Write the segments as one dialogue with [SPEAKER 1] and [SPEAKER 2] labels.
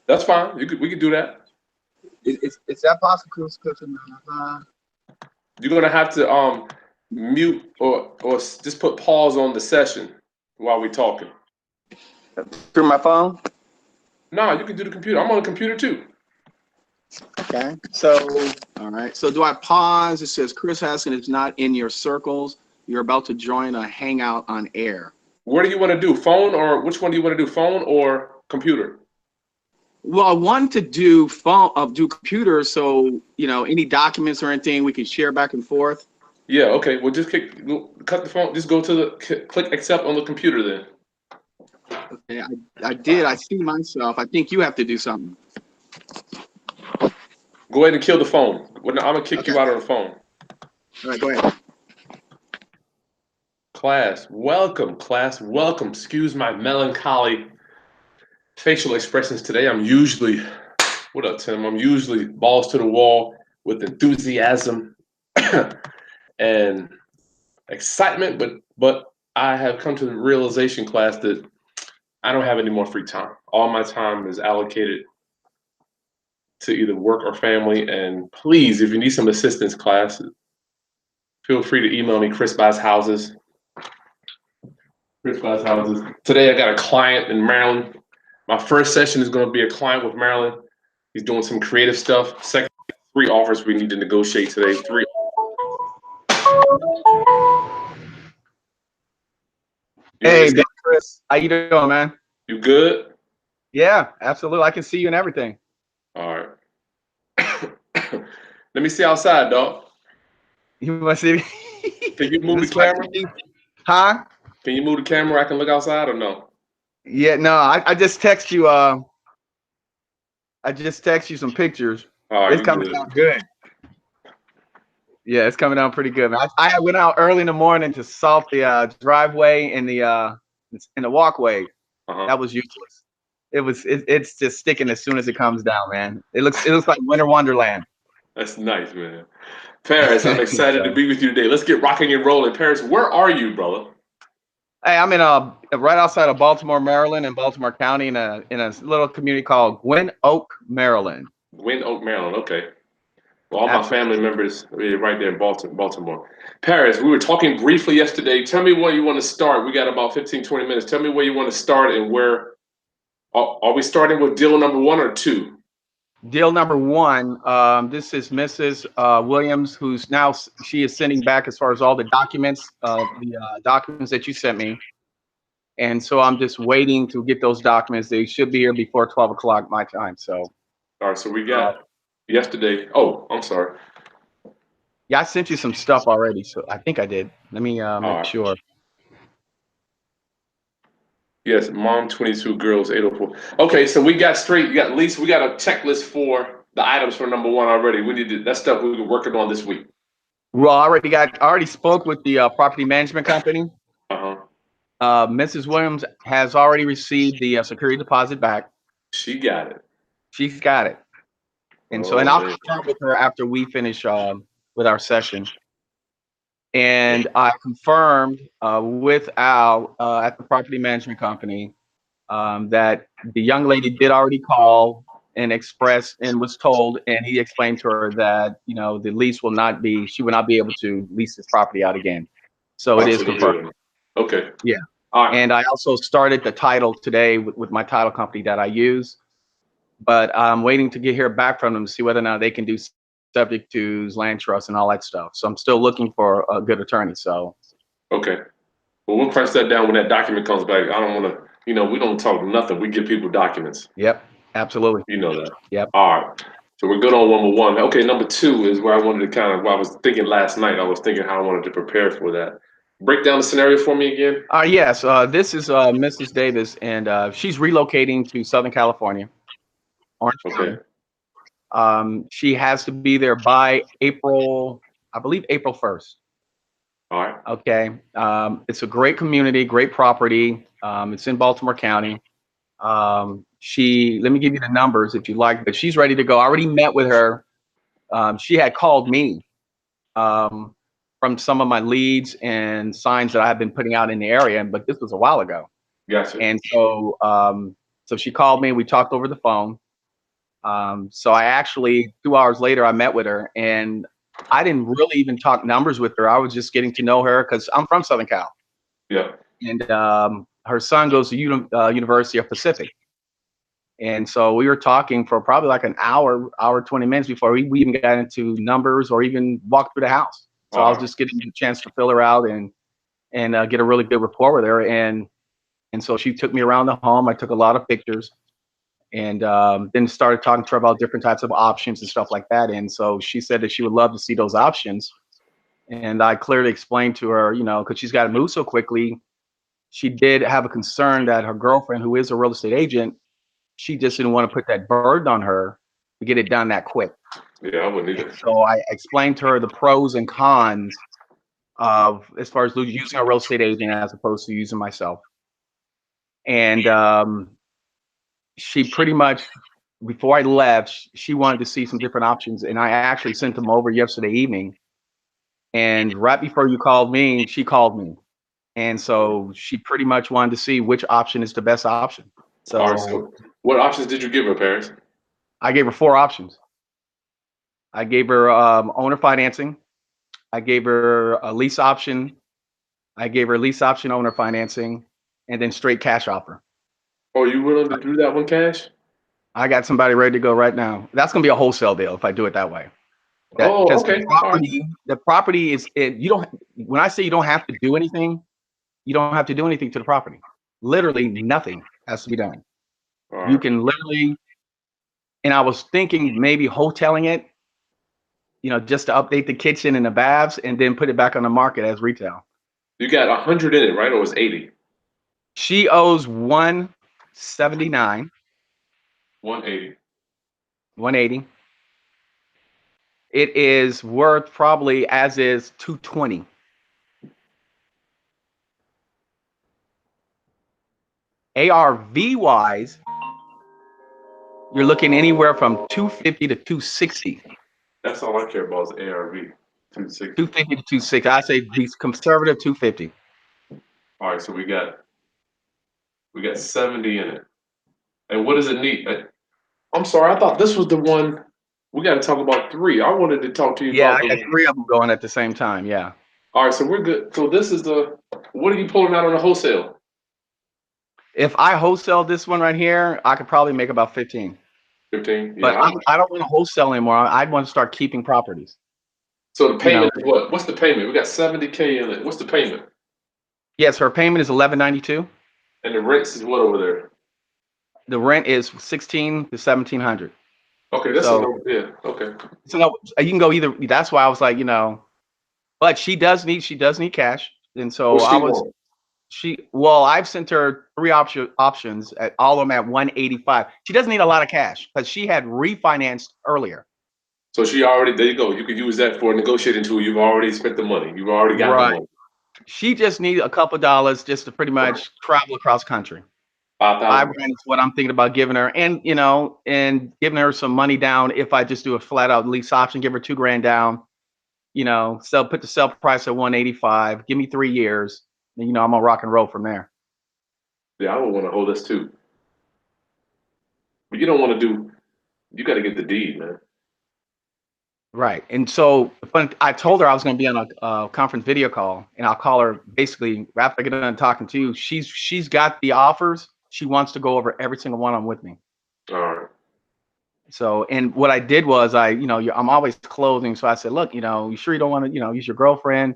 [SPEAKER 1] That's fine. We could do that.
[SPEAKER 2] Is that possible?
[SPEAKER 1] You're gonna have to mute or just put pause on the session while we're talking.
[SPEAKER 2] Through my phone?
[SPEAKER 1] No, you can do the computer. I'm on the computer too.
[SPEAKER 2] Okay. So, all right. So do I pause? It says Chris Haskin is not in your circles. You're about to join a hangout on air.
[SPEAKER 1] What do you want to do? Phone or which one do you want to do? Phone or computer?
[SPEAKER 2] Well, I want to do do computer, so any documents or anything we can share back and forth.
[SPEAKER 1] Yeah, okay. Well, just cut the phone. Just go to the click accept on the computer then.
[SPEAKER 2] Okay, I did. I see myself. I think you have to do something.
[SPEAKER 1] Go ahead and kill the phone. I'm gonna kick you out of the phone.
[SPEAKER 2] All right, go ahead.
[SPEAKER 1] Class, welcome. Class, welcome. Excuse my melancholy facial expressions today. What up, Tim? I'm usually balls to the wall with enthusiasm and excitement, but I have come to the realization, class, that I don't have any more free time. All my time is allocated to either work or family. And please, if you need some assistance, class, feel free to email me, Chris Buys Houses. Chris Buys Houses. Today I got a client in Maryland. My first session is going to be a client with Maryland. He's doing some creative stuff. Second, 3 offers we need to negotiate today. 3.
[SPEAKER 2] Hey, Chris, how you doing, man?
[SPEAKER 1] You good?
[SPEAKER 2] Yeah, absolutely. I can see you and everything.
[SPEAKER 1] All right. Let me see outside, dog.
[SPEAKER 2] You want to see
[SPEAKER 1] me? Can you move the camera?
[SPEAKER 2] Huh?
[SPEAKER 1] Can you move the camera? I can look outside or no?
[SPEAKER 2] Yeah, no. I just text you. I just text you some pictures. It's coming out good. Yeah, it's coming out pretty good. I went out early in the morning to salt the driveway and the walkway. That was useless. It's just sticking as soon as it comes down, man. It looks like winter wonderland.
[SPEAKER 1] That's nice, man. Paris, I'm excited to be with you today. Let's get rocking and rolling. Paris, where are you, brother?
[SPEAKER 2] Hey, I'm in right outside of Baltimore, Maryland, in Baltimore County, in a little community called Gwynn Oak, Maryland.
[SPEAKER 1] Gwynn Oak, Maryland. Okay. Well, all my family members are right there in Baltimore. Paris, we were talking briefly yesterday. Tell me where you want to start. We got about 15, 20 minutes. Tell me where you want to start and where. Are we starting with deal number 1 or 2?
[SPEAKER 2] Deal number 1. This is Mrs. Williams, she is sending back as far as all the documents, documents that you sent me. And so I'm just waiting to get those documents. They should be here before 12 o'clock my time. So.
[SPEAKER 1] All right. So we got yesterday. Oh, I'm sorry.
[SPEAKER 2] Yeah, I sent you some stuff already. So I think I did. Let me make sure.
[SPEAKER 1] Yes, mom 22, girls 804. Okay, so we got straight. We got a checklist for the items for number 1 already. We need that stuff we've been working on this week.
[SPEAKER 2] Well, I already spoke with the property management company. Mrs. Williams has already received the security deposit back.
[SPEAKER 1] She got it.
[SPEAKER 2] She's got it. And so, and I'll confirm with her after we finish with our session. And I confirmed with Al at the property management company that the young lady did already call and express and was told, and he explained to her that the lease she will not be able to lease this property out again. So it is confirmed.
[SPEAKER 1] Okay.
[SPEAKER 2] Yeah. All right. And I also started the title today with my title company that I use, but I'm waiting to hear back from them to see whether or not they can do subject to land trust and all that stuff. So I'm still looking for a good attorney. So.
[SPEAKER 1] Okay. Well, we'll crunch that down when that document comes back. I don't want to, we don't talk nothing. We give people documents.
[SPEAKER 2] Yep. Absolutely.
[SPEAKER 1] You know that.
[SPEAKER 2] Yep.
[SPEAKER 1] All right. So we're good on number 1. Okay. Number 2 is where I wanted to I was thinking last night. I was thinking how I wanted to prepare for that. Break down the scenario for me again.
[SPEAKER 2] Yes. This is Mrs. Davis, and she's relocating to Southern California. Orange County. She has to be there by April 1st.
[SPEAKER 1] All right.
[SPEAKER 2] Okay. It's a great community, great property. It's in Baltimore County. Let me give you the numbers if you like, but she's ready to go. I already met with her. She had called me from some of my leads and signs that I have been putting out in the area, but this was a while ago.
[SPEAKER 1] Gotcha.
[SPEAKER 2] And so, so she called me. We talked over the phone. So I actually 2 hours later I met with her, and I didn't really even talk numbers with her. I was just getting to know her because I'm from Southern Cal.
[SPEAKER 1] Yeah.
[SPEAKER 2] And her son goes to University of Pacific. And so we were talking for probably like an hour 20 minutes before we even got into numbers or even walked through the house. So I was just getting a chance to fill her out and get a really good rapport with her. And so she took me around the home. I took a lot of pictures, and then started talking to her about different types of options and stuff like that. And so she said that she would love to see those options. And I clearly explained to her, because she's got to move so quickly, she did have a concern that her girlfriend, who is a real estate agent, she just didn't want to put that burden on her to get it done that quick.
[SPEAKER 1] Yeah, I wouldn't either.
[SPEAKER 2] So I explained to her the pros and cons of as far as using a real estate agent as opposed to using myself. And she pretty much, before I left, she wanted to see some different options, and I actually sent them over yesterday evening. And right before you called me, she called me, and so she pretty much wanted to see which option is the best option.
[SPEAKER 1] All right.
[SPEAKER 2] So
[SPEAKER 1] So, what options did you give her, Paris?
[SPEAKER 2] I gave her 4 options. I gave her owner financing. I gave her a lease option. I gave her lease option, owner financing, and then straight cash offer.
[SPEAKER 1] Oh, you willing to do that one cash?
[SPEAKER 2] I got somebody ready to go right now. That's gonna be a wholesale deal if I do it that way. That
[SPEAKER 1] Oh,
[SPEAKER 2] because
[SPEAKER 1] okay. All right.
[SPEAKER 2] the property is it. You don't. When I say you don't have to do anything, you don't have to do anything to the property. Literally nothing has to be done.
[SPEAKER 1] All
[SPEAKER 2] You
[SPEAKER 1] right.
[SPEAKER 2] can literally. And I was thinking maybe hoteling it, just to update the kitchen and the baths, and then put it back on the market as retail.
[SPEAKER 1] You got 100 in it, right? Or was 80?
[SPEAKER 2] She owes 179,
[SPEAKER 1] 180.
[SPEAKER 2] 180. It is worth probably as is 220. ARV wise, you're looking anywhere from 250 to 260.
[SPEAKER 1] That's all I care about is ARV. 260.
[SPEAKER 2] 250 to 260. I say be conservative 250.
[SPEAKER 1] All right. So we got 70 in it. And what does it need? I'm sorry. I thought this was the one. We got to talk about three. I wanted to talk to you
[SPEAKER 2] Yeah,
[SPEAKER 1] about
[SPEAKER 2] I got
[SPEAKER 1] the.
[SPEAKER 2] 3 of them going at the same time. Yeah.
[SPEAKER 1] All right. So we're good. So this is the. What are you pulling out on the wholesale?
[SPEAKER 2] If I wholesale this one right here, I could probably make about 15.
[SPEAKER 1] 15.
[SPEAKER 2] But
[SPEAKER 1] Yeah.
[SPEAKER 2] I don't want to wholesale anymore. I'd want to start keeping properties.
[SPEAKER 1] So the
[SPEAKER 2] You know,
[SPEAKER 1] payment is what? What's the payment? We got 70K in it. What's the payment?
[SPEAKER 2] yes, her payment is 1192.
[SPEAKER 1] And the rents is what over there?
[SPEAKER 2] The rent is 16 to 1700.
[SPEAKER 1] Okay, that's
[SPEAKER 2] So,
[SPEAKER 1] enough. Yeah. Okay.
[SPEAKER 2] so no, you can go either. That's why I was like, but she does need cash, and so
[SPEAKER 1] What's
[SPEAKER 2] I
[SPEAKER 1] she
[SPEAKER 2] was
[SPEAKER 1] want?
[SPEAKER 2] well, I've sent her 3 options at all of them at 185. She doesn't need a lot of cash because she had refinanced earlier.
[SPEAKER 1] So she already, there you go. You could use that for a negotiating tool. You've already spent the money. You've already got the
[SPEAKER 2] Right.
[SPEAKER 1] money.
[SPEAKER 2] She just needs a couple dollars just to pretty much travel across country.
[SPEAKER 1] 5,000.
[SPEAKER 2] 5 grand is what I'm thinking about giving her, and giving her some money down if I just do a flat out lease option, give her 2 grand down, put the sell price at 185, give me 3 years, and I'm gonna rock and roll from there.
[SPEAKER 1] Yeah, I would want to hold this too. But you don't want to do, you got to get the deed, man.
[SPEAKER 2] Right. And so I told her I was going to be on a conference video call, and I'll call her basically after I get done talking to you. She's got the offers. She wants to go over every single one of them with me.
[SPEAKER 1] All right.
[SPEAKER 2] So, and what I did was I'm always closing. So I said, look, you sure you don't want to, use your girlfriend,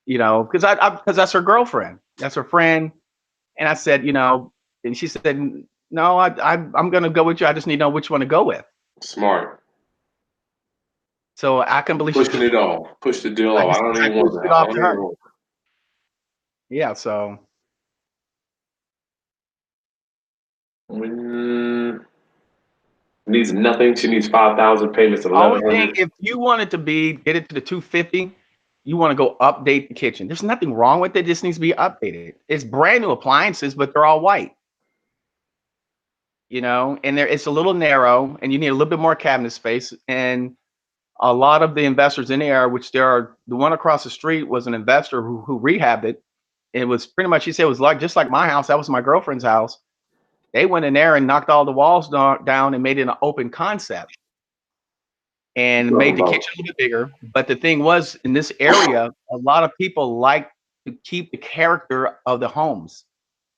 [SPEAKER 2] because because that's her girlfriend, that's her friend. And I said, and she said, no, I'm going to go with you. I just need to know which one to go with.
[SPEAKER 1] Smart.
[SPEAKER 2] So I can believe
[SPEAKER 1] Pushing it off. Push the deal off. I don't
[SPEAKER 2] I
[SPEAKER 1] even want
[SPEAKER 2] pushed
[SPEAKER 1] that.
[SPEAKER 2] it
[SPEAKER 1] I
[SPEAKER 2] off
[SPEAKER 1] don't
[SPEAKER 2] to
[SPEAKER 1] even
[SPEAKER 2] her.
[SPEAKER 1] want
[SPEAKER 2] Yeah. So.
[SPEAKER 1] Needs nothing. She needs 5,000 payments at
[SPEAKER 2] Only thing,
[SPEAKER 1] 1,100.
[SPEAKER 2] if you wanted to get it to the 250, you want to go update the kitchen. There's nothing wrong with it. It just needs to be updated. It's brand new appliances, but they're all white. And it's a little narrow, and you need a little bit more cabinet space. And a lot of the investors in there, which there are, the one across the street was an investor who rehabbed it. It was pretty much, he said it was like just like my house. That was my girlfriend's house. They went in there and knocked all the walls down and made it an open concept and made the kitchen a little bit bigger. But the thing was, in this area, a lot of people like to keep the character of the homes.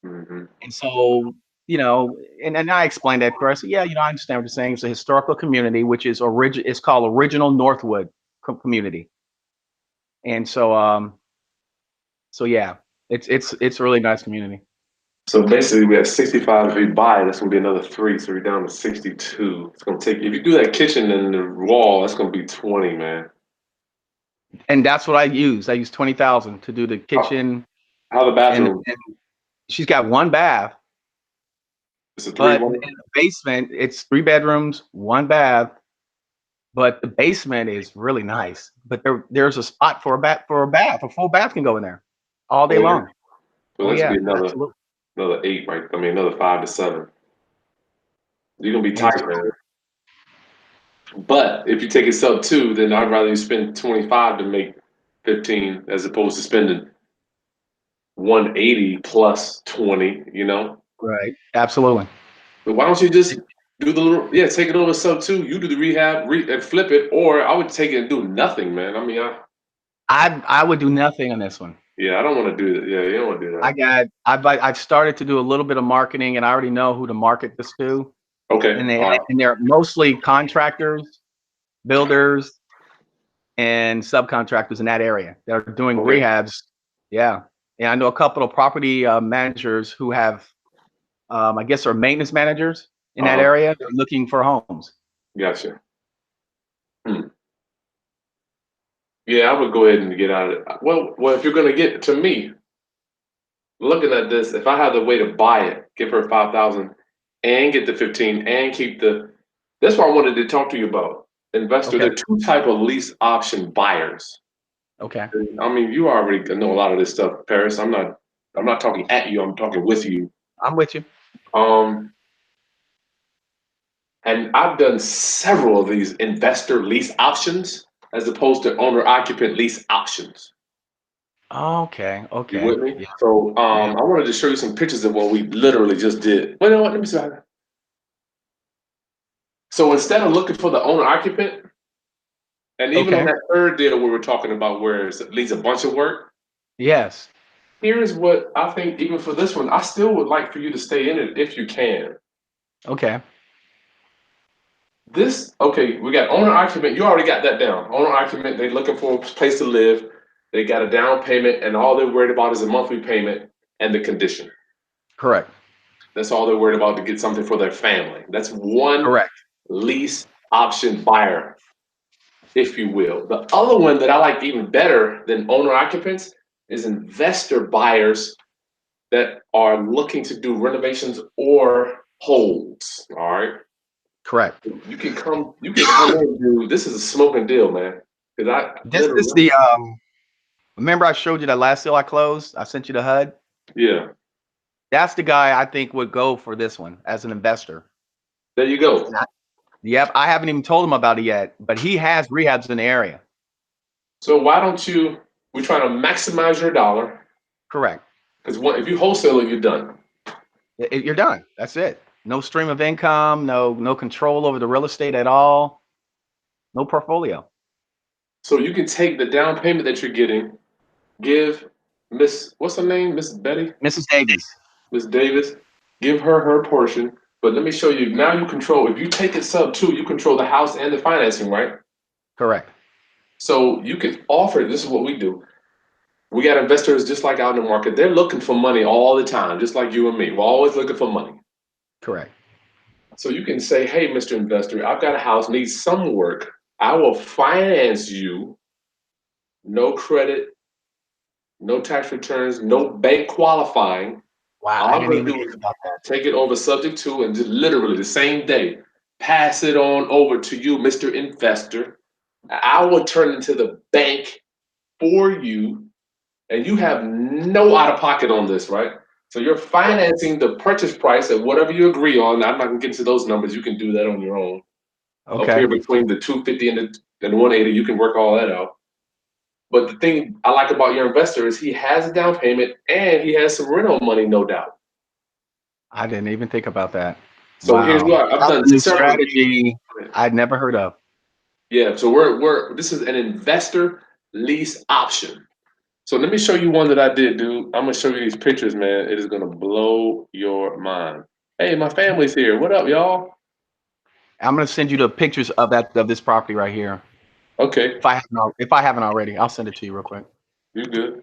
[SPEAKER 1] Mm-hmm.
[SPEAKER 2] And so, you know, and I explained that to her. I said, yeah, I understand what you're saying. It's a historical community, which is it's called Original Northwood Community. And so yeah, it's a really nice community.
[SPEAKER 1] So basically, we have 65. If we buy it, that's gonna be another 3. So we're down to 62. It's gonna take, if you do that kitchen and the wall, that's gonna be 20, man.
[SPEAKER 2] And that's what I use. I use 20,000 to do the kitchen.
[SPEAKER 1] How the bathroom?
[SPEAKER 2] And she's got 1 bath.
[SPEAKER 1] It's a 3
[SPEAKER 2] But in
[SPEAKER 1] one.
[SPEAKER 2] the basement, it's 3 bedrooms, 1 bath. But the basement is really nice. But there's a spot for a bath. A full bath can go in there all day long.
[SPEAKER 1] So
[SPEAKER 2] Oh
[SPEAKER 1] that's gonna
[SPEAKER 2] yeah,
[SPEAKER 1] be another 8, right? I mean, another 5 to 7. You're gonna be tight, man. But if you take it sub 2, then I'd rather you spend 25 to make 15 as opposed to spending 180 plus 20.
[SPEAKER 2] Right. Absolutely.
[SPEAKER 1] But why don't you just do the little, take it over sub 2. You do the rehab and flip it, or I would take it and do nothing, man. I mean,
[SPEAKER 2] I would do nothing on this one.
[SPEAKER 1] I don't want to do that. Yeah, you don't want to do that.
[SPEAKER 2] I've started to do a little bit of marketing, and I already know who to market this to.
[SPEAKER 1] Okay.
[SPEAKER 2] And
[SPEAKER 1] All right.
[SPEAKER 2] they're mostly contractors, builders, and subcontractors in that area. They're doing rehabs. Yeah. And I know a couple of property managers who have, I guess, are maintenance managers in that area. They're looking for homes.
[SPEAKER 1] Gotcha. Yeah, I would go ahead and get out of it. Well, if you're gonna get to me, looking at this, if I had the way to buy it, give her 5,000 and get the 15 and keep the. That's what I wanted to talk to you about. Investor,
[SPEAKER 2] Okay.
[SPEAKER 1] there are 2 type of lease option buyers.
[SPEAKER 2] Okay.
[SPEAKER 1] I mean, you already know a lot of this stuff, Paris. I'm not talking at you. I'm talking with you.
[SPEAKER 2] I'm with you.
[SPEAKER 1] And I've done several of these investor lease options as opposed to owner occupant lease options.
[SPEAKER 2] Okay.
[SPEAKER 1] You
[SPEAKER 2] Okay.
[SPEAKER 1] with me?
[SPEAKER 2] Yeah.
[SPEAKER 1] So
[SPEAKER 2] Yeah.
[SPEAKER 1] I wanted to show you some pictures of what we literally just did. Wait, you know what? Let me see. So instead of looking for the owner occupant, and even on
[SPEAKER 2] Okay.
[SPEAKER 1] that third deal we were talking about where it leads a bunch of work,
[SPEAKER 2] Yes.
[SPEAKER 1] here's what I think, even for this one, I still would like for you to stay in it if you can.
[SPEAKER 2] Okay.
[SPEAKER 1] We got owner occupant. You already got that down. Owner occupant, they're looking for a place to live. They got a down payment, and all they're worried about is a monthly payment and the condition.
[SPEAKER 2] Correct.
[SPEAKER 1] That's all they're worried about, to get something for their family. That's one
[SPEAKER 2] Correct.
[SPEAKER 1] lease option buyer, if you will. The other one that I like even better than owner occupants is investor buyers that are looking to do renovations or holds. All right.
[SPEAKER 2] Correct.
[SPEAKER 1] You can come in, dude. This is a smoking deal, man. Because
[SPEAKER 2] This is the remember I showed you that last deal I closed? I sent you the HUD.
[SPEAKER 1] Yeah.
[SPEAKER 2] That's the guy I think would go for this one as an investor.
[SPEAKER 1] There you go.
[SPEAKER 2] Yep, I haven't even told him about it yet, but he has rehabs in the area.
[SPEAKER 1] So why don't you? We're trying to maximize your dollar.
[SPEAKER 2] Correct.
[SPEAKER 1] Because if you wholesale it, you're done.
[SPEAKER 2] You're done. That's it. No stream of income. No control over the real estate at all. No portfolio.
[SPEAKER 1] So you can take the down payment that you're getting, give what's her name? Miss Betty?
[SPEAKER 2] Mrs. Davis.
[SPEAKER 1] Miss Davis, give her portion. But let me show you, now you control, if you take it sub 2, you control the house and the financing, right?
[SPEAKER 2] Correct.
[SPEAKER 1] So you can offer, this is what we do. We got investors just like out in the market. They're looking for money all the time, just like you and me. We're always looking for money.
[SPEAKER 2] Correct.
[SPEAKER 1] So you can say, hey, Mr. Investor, I've got a house, needs some work. I will finance you. No credit, no tax returns, no bank qualifying.
[SPEAKER 2] Wow,
[SPEAKER 1] All
[SPEAKER 2] I
[SPEAKER 1] I'm
[SPEAKER 2] didn't
[SPEAKER 1] gonna
[SPEAKER 2] even
[SPEAKER 1] do
[SPEAKER 2] think
[SPEAKER 1] is
[SPEAKER 2] about that.
[SPEAKER 1] take it over subject to, and just literally the same day, pass it on over to you, Mr. Investor. I will turn into the bank for you, and you have no out of pocket on this, right? So you're financing the purchase price at whatever you agree on. I'm not gonna get into those numbers. You can do that on your own. Up
[SPEAKER 2] Okay.
[SPEAKER 1] here between the 250 and the 180, you can work all that out. But the thing I like about your investor is he has a down payment and he has some rental money, no doubt.
[SPEAKER 2] I didn't even think about that.
[SPEAKER 1] So here's
[SPEAKER 2] Wow.
[SPEAKER 1] what I've
[SPEAKER 2] That's
[SPEAKER 1] done
[SPEAKER 2] a new
[SPEAKER 1] several.
[SPEAKER 2] strategy I'd never heard of.
[SPEAKER 1] Yeah, so we're this is an investor lease option. So let me show you one that I did, dude. I'm gonna show you these pictures, man. It is gonna blow your mind. Hey, my family's here. What up, y'all?
[SPEAKER 2] I'm gonna send you the pictures of this property right here.
[SPEAKER 1] Okay,
[SPEAKER 2] If I haven't already, I'll send it to you real quick.
[SPEAKER 1] you good.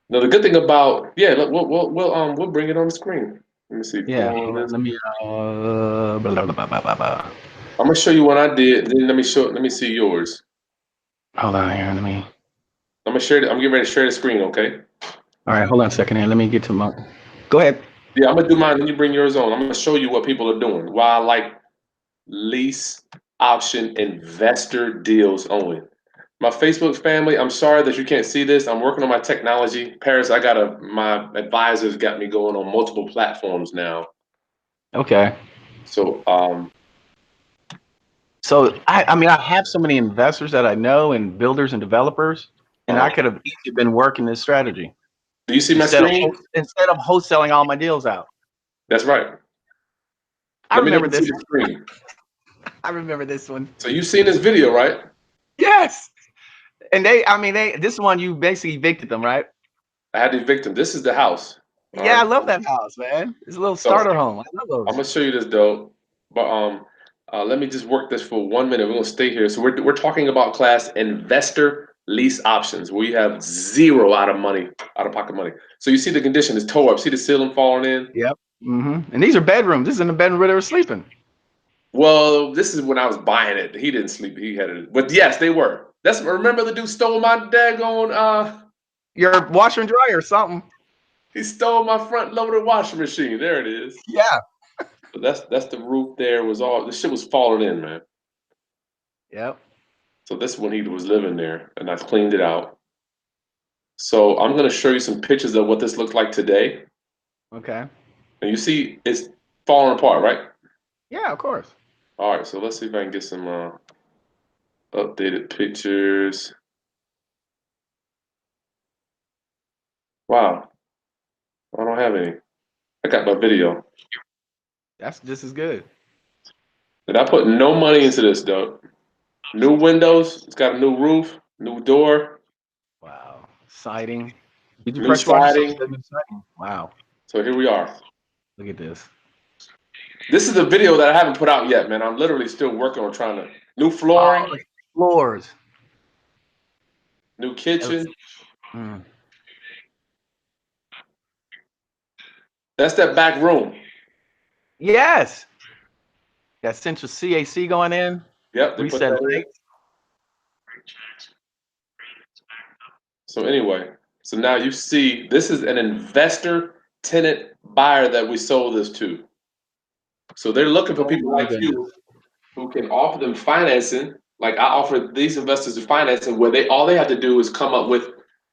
[SPEAKER 1] Now the good thing about look, we'll bring it on the screen. Let me see. Pull
[SPEAKER 2] Yeah,
[SPEAKER 1] on
[SPEAKER 2] hold on.
[SPEAKER 1] this.
[SPEAKER 2] Let me blah, blah, blah, blah, blah, blah.
[SPEAKER 1] I'm gonna show you what I did. Then let me see yours.
[SPEAKER 2] Hold on here. Let me.
[SPEAKER 1] I'm gonna share. I'm getting ready to share the screen. Okay.
[SPEAKER 2] All right, hold on a second here. Let me get to my. Go ahead.
[SPEAKER 1] Yeah, I'm gonna do mine. Then you bring yours on. I'm gonna show you what people are doing. Why I like lease option investor deals only. My Facebook family, I'm sorry that you can't see this. I'm working on my technology. Paris, my advisors got me going on multiple platforms now.
[SPEAKER 2] Okay.
[SPEAKER 1] So
[SPEAKER 2] So I mean, I have so many investors that I know and builders and developers, and I
[SPEAKER 1] uh,
[SPEAKER 2] could have easily been working this strategy
[SPEAKER 1] do you see my
[SPEAKER 2] instead of
[SPEAKER 1] screen?
[SPEAKER 2] instead of wholesaling all my deals out.
[SPEAKER 1] That's right.
[SPEAKER 2] I
[SPEAKER 1] Let me know
[SPEAKER 2] remember
[SPEAKER 1] if you see
[SPEAKER 2] this.
[SPEAKER 1] the screen.
[SPEAKER 2] I remember this one.
[SPEAKER 1] So you've seen this video, right?
[SPEAKER 2] Yes. And this one you basically evicted them, right?
[SPEAKER 1] I had the victim. This is the house. All
[SPEAKER 2] Yeah,
[SPEAKER 1] right.
[SPEAKER 2] I love that house, man. It's a little
[SPEAKER 1] So
[SPEAKER 2] starter home. I love
[SPEAKER 1] I'm
[SPEAKER 2] those.
[SPEAKER 1] gonna show you this though, but let me just work this for 1 minute. We're gonna stay here. So we're talking about class investor lease options where you have zero out of pocket money. So you see the condition is toe up. See the ceiling falling in.
[SPEAKER 2] Yep. And these are bedrooms. This is in the bedroom where they were sleeping.
[SPEAKER 1] Well, this is when I was buying it. He didn't sleep. He had it, but yes, they were. That's remember the dude stole my daggone.
[SPEAKER 2] Your washer and dryer or something.
[SPEAKER 1] He stole my front loaded washing machine. There it is.
[SPEAKER 2] Yeah.
[SPEAKER 1] But that's the roof. There was all the shit was falling in, man.
[SPEAKER 2] Yep.
[SPEAKER 1] So this is when he was living there, and I cleaned it out. So I'm going to show you some pictures of what this looks like today.
[SPEAKER 2] Okay.
[SPEAKER 1] And you see it's falling apart, right?
[SPEAKER 2] Yeah, of course.
[SPEAKER 1] All right, so let's see if I can get some updated pictures. Wow, I don't have any. I got my video.
[SPEAKER 2] This is good.
[SPEAKER 1] And I put no money into this, though. New windows, it's got a new roof, new door,
[SPEAKER 2] Wow. Siding. Did you
[SPEAKER 1] new
[SPEAKER 2] pressure wash
[SPEAKER 1] siding.
[SPEAKER 2] the new siding? Wow.
[SPEAKER 1] So here we are.
[SPEAKER 2] Look at this.
[SPEAKER 1] This is a video that I haven't put out yet, man. I'm literally still working on trying to. New
[SPEAKER 2] Oh,
[SPEAKER 1] flooring,
[SPEAKER 2] look at the floors.
[SPEAKER 1] new
[SPEAKER 2] That looks,
[SPEAKER 1] kitchen.
[SPEAKER 2] mm.
[SPEAKER 1] That's that back room.
[SPEAKER 2] Yes. Got central CAC going in.
[SPEAKER 1] Yep, they put
[SPEAKER 2] Reset
[SPEAKER 1] that in.
[SPEAKER 2] lights.
[SPEAKER 1] So anyway, so now you see this is an investor tenant buyer that we sold this to. So they're looking for
[SPEAKER 2] Oh
[SPEAKER 1] people
[SPEAKER 2] my
[SPEAKER 1] like
[SPEAKER 2] goodness.
[SPEAKER 1] you who can offer them financing. Like I offer these investors the financing where they all they have to do is come up with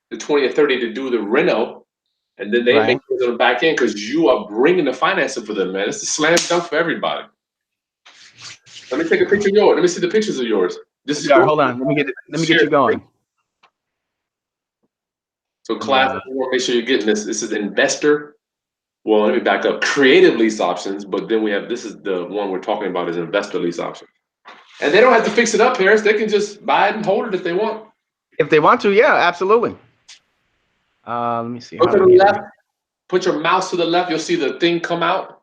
[SPEAKER 1] the 20 or 30 to do the reno, and then they make
[SPEAKER 2] Right.
[SPEAKER 1] it on the back end because you are bringing the financing for them, man. It's a slam dunk for everybody. Let me take a picture of yours. Let me see the pictures of yours. Just
[SPEAKER 2] Yeah,
[SPEAKER 1] scroll.
[SPEAKER 2] hold on. Let me get
[SPEAKER 1] Share.
[SPEAKER 2] you going.
[SPEAKER 1] So
[SPEAKER 2] Let me
[SPEAKER 1] class, make sure you're getting this. This is investor. Well, let me back up. Creative lease options, but then we have this is the one we're talking about is investor lease option. And they don't have to fix it up, Harris. They can just buy it and hold it if they want.
[SPEAKER 2] if they want to, yeah, absolutely. Let me see.
[SPEAKER 1] Go
[SPEAKER 2] How
[SPEAKER 1] to
[SPEAKER 2] do
[SPEAKER 1] the
[SPEAKER 2] I get
[SPEAKER 1] left.
[SPEAKER 2] you?
[SPEAKER 1] Put your mouse to the left. You'll see the thing come out,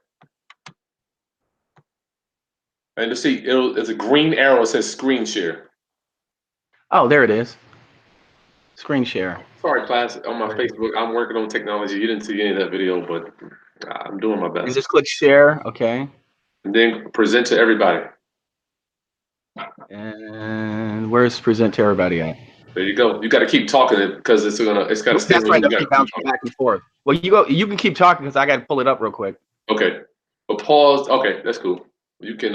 [SPEAKER 1] and you'll see it's a green arrow. It says screen share.
[SPEAKER 2] Oh, there it is. Screen share.
[SPEAKER 1] Sorry, class. On my Facebook, I'm working on technology. You didn't see any of that video, but I'm doing my
[SPEAKER 2] And
[SPEAKER 1] best.
[SPEAKER 2] just click share. Okay.
[SPEAKER 1] And then present to everybody.
[SPEAKER 2] And where's present to everybody at?
[SPEAKER 1] There you go. You got to keep talking it because it's got to stay
[SPEAKER 2] That's
[SPEAKER 1] where
[SPEAKER 2] right.
[SPEAKER 1] you
[SPEAKER 2] They'll
[SPEAKER 1] got to
[SPEAKER 2] keep
[SPEAKER 1] keep
[SPEAKER 2] bouncing
[SPEAKER 1] talking.
[SPEAKER 2] back and forth. Well, you go. You can keep talking because I got to pull it up real quick.
[SPEAKER 1] Okay. But pause. Okay, that's cool. You can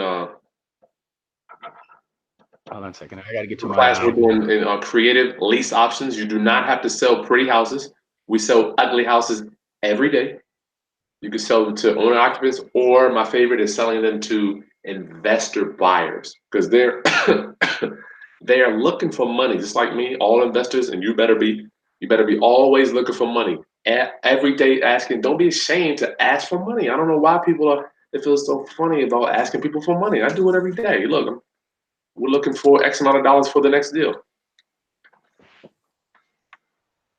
[SPEAKER 2] Hold on a second. I got to get to my.
[SPEAKER 1] class we're doing in creative lease options. You do not have to sell pretty houses. We sell ugly houses every day. You can sell them to owner occupants, or my favorite is selling them to investor buyers because they're they are looking for money, just like me. All investors, and you better be always looking for money. every day asking. Don't be ashamed to ask for money. I don't know why people are. It feels so funny about asking people for money. I do it every day. Look, we're looking for X amount of dollars for the next deal.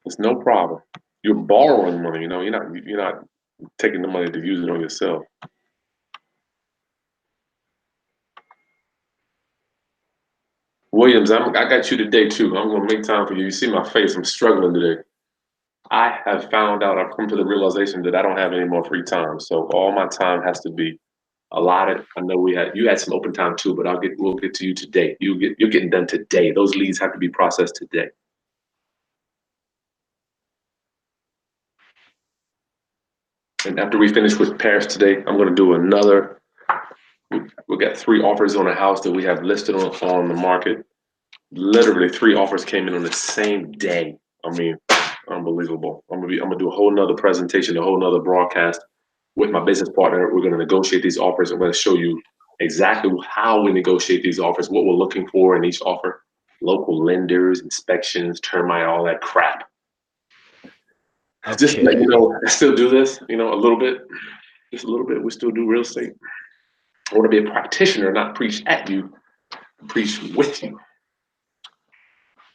[SPEAKER 1] It's no problem. You're borrowing money. You're not taking the money to use it on yourself. Williams, I got you today too. I'm gonna make time for you. You see my face. I'm struggling today. I have found out. I've come to the realization that I don't have any more free time. So all my time has to be allotted. I know you had some open time too, but we'll get to you today. You're getting done today. Those leads have to be processed today. And after we finish with Paris today, I'm going to do another. We got 3 offers on a house that we have listed on the market. Literally 3 offers came in on the same day. I mean, unbelievable. I'm gonna do a whole nother presentation, a whole nother broadcast with my business partner. We're going to negotiate these offers. I'm going to show you exactly how we negotiate these offers, what we're looking for in each offer, local lenders, inspections, termite, all that crap. Okay. Just to let you know, I still do this, a little bit, just a little bit. We still do real estate. I want to be a practitioner, not preach at you, preach with you.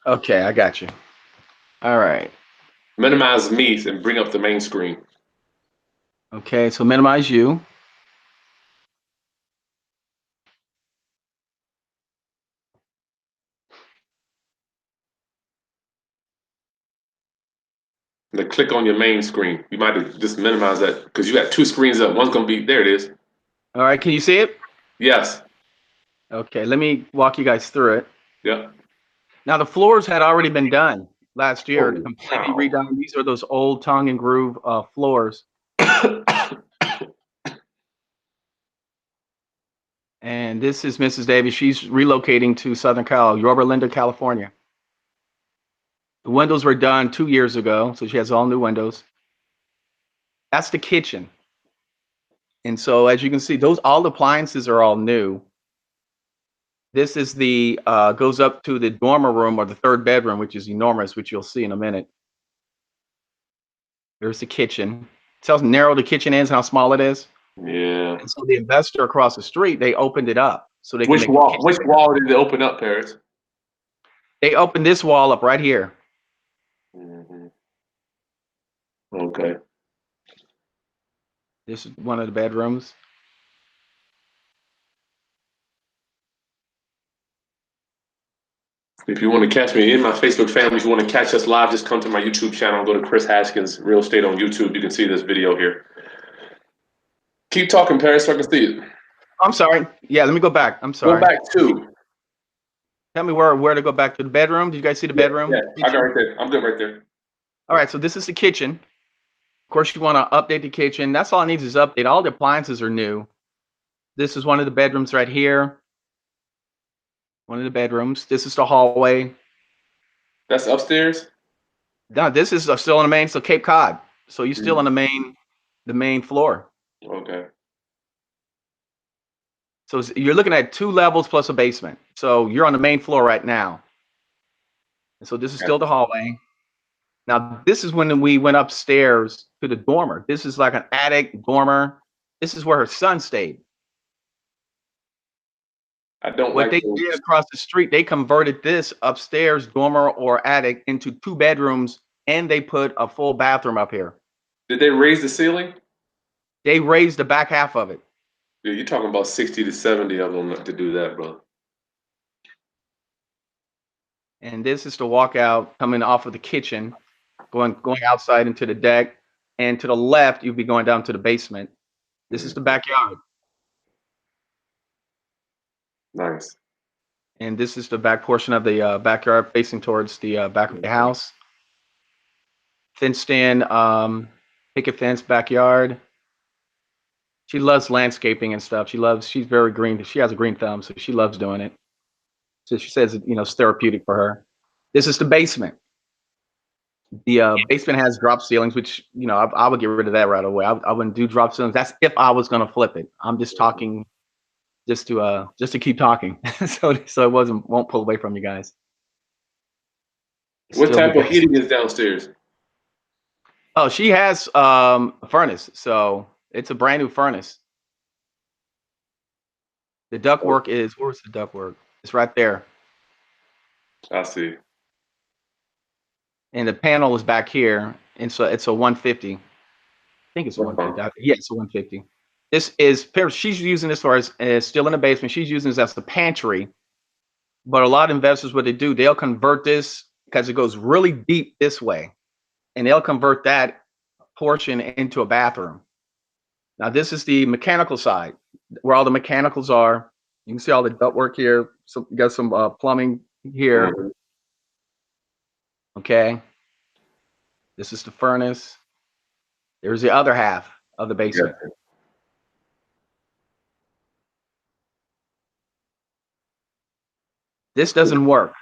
[SPEAKER 2] Okay, I got you. All right.
[SPEAKER 1] Minimize me and bring up the main screen.
[SPEAKER 2] Okay, so minimize you.
[SPEAKER 1] Then click on your main screen. You might have just minimize that because you got 2 screens up. One's going to be, there it is.
[SPEAKER 2] All right, can you see it?
[SPEAKER 1] Yes.
[SPEAKER 2] Okay, let me walk you guys through it.
[SPEAKER 1] Yeah.
[SPEAKER 2] Now, the floors had already been done last year, completely redone. These are those old tongue and groove floors. And this is Mrs. Davis. She's relocating to Southern Cal, Yorba Linda, California. The windows were done 2 years ago, so she has all new windows. That's the kitchen. And so, as you can see, all the appliances are all new. This is the goes up to the dormer room or the 3rd bedroom, which is enormous, which you'll see in a minute. There's the kitchen. See how narrow the kitchen is, how small it is?
[SPEAKER 1] Yeah.
[SPEAKER 2] And so the investor across the street, they opened it up so they
[SPEAKER 1] Which
[SPEAKER 2] can
[SPEAKER 1] wall? Which wall did they open up, Paris?
[SPEAKER 2] They opened this wall up right here.
[SPEAKER 1] Mm-hmm. Okay.
[SPEAKER 2] This is one of the bedrooms.
[SPEAKER 1] If you want to catch me in my Facebook family, if you want to catch us live, just come to my YouTube channel. Go to Chris Haskins Real Estate on YouTube. You can see this video here. Keep talking, Paris, so I can see it.
[SPEAKER 2] I'm sorry. Yeah, let me go back. I'm sorry.
[SPEAKER 1] Go back to.
[SPEAKER 2] Tell me where to go back to the bedroom. Did you guys see the bedroom?
[SPEAKER 1] Yeah, I got right there. I'm good right there.
[SPEAKER 2] All right, so this is the kitchen. Of course, you want to update the kitchen. That's all it needs is update. All the appliances are new. This is one of the bedrooms right here. One of the bedrooms. This is the hallway.
[SPEAKER 1] That's upstairs?
[SPEAKER 2] No, this is still on the main, so Cape Cod. So you're still on the main floor.
[SPEAKER 1] Okay.
[SPEAKER 2] So you're looking at 2 levels plus a basement. So you're on the main floor right now. And so this is still the hallway. Now, this is when we went upstairs to the dormer. This is like an attic dormer. This is where her son stayed.
[SPEAKER 1] I don't
[SPEAKER 2] What
[SPEAKER 1] like
[SPEAKER 2] they did across the street, they converted this upstairs dormer or attic into 2 bedrooms, and they put a full bathroom up here.
[SPEAKER 1] Did they raise the ceiling?
[SPEAKER 2] They raised the back half of it.
[SPEAKER 1] Yeah, you're talking about 60 to 70 of them to do that, bro.
[SPEAKER 2] And this is the walkout coming off of the kitchen, going outside into the deck. And to the left, you'll be going down to the basement. This is the backyard.
[SPEAKER 1] Nice.
[SPEAKER 2] And this is the back portion of the backyard facing towards the back of the house. Fenced in, picket fence backyard. She loves landscaping and stuff. She's very green. She has a green thumb, so she loves doing it. So she says, it's therapeutic for her. This is the basement. The basement has drop ceilings, which, I would get rid of that right away. I wouldn't do drop ceilings. That's if I was going to flip it. I'm just talking just to keep talking. so it won't pull away from you guys.
[SPEAKER 1] What type of heating is downstairs?
[SPEAKER 2] Oh, she has a furnace, so it's a brand new furnace. The ductwork is, where's the ductwork? It's right there.
[SPEAKER 1] I see.
[SPEAKER 2] And the panel is back here. And so it's a 150. I think it's a 150. Yeah, it's a 150. This is, she's using this for as still in the basement. She's using this as the pantry. But a lot of investors, what they do, they'll convert this because it goes really deep this way. And they'll convert that portion into a bathroom. Now, this is the mechanical side where all the mechanicals are. You can see all the ductwork here. So you got some plumbing here.
[SPEAKER 1] Mhm.
[SPEAKER 2] Okay. This is the furnace. There's the other half of the basement.
[SPEAKER 1] Yeah.
[SPEAKER 2] This doesn't work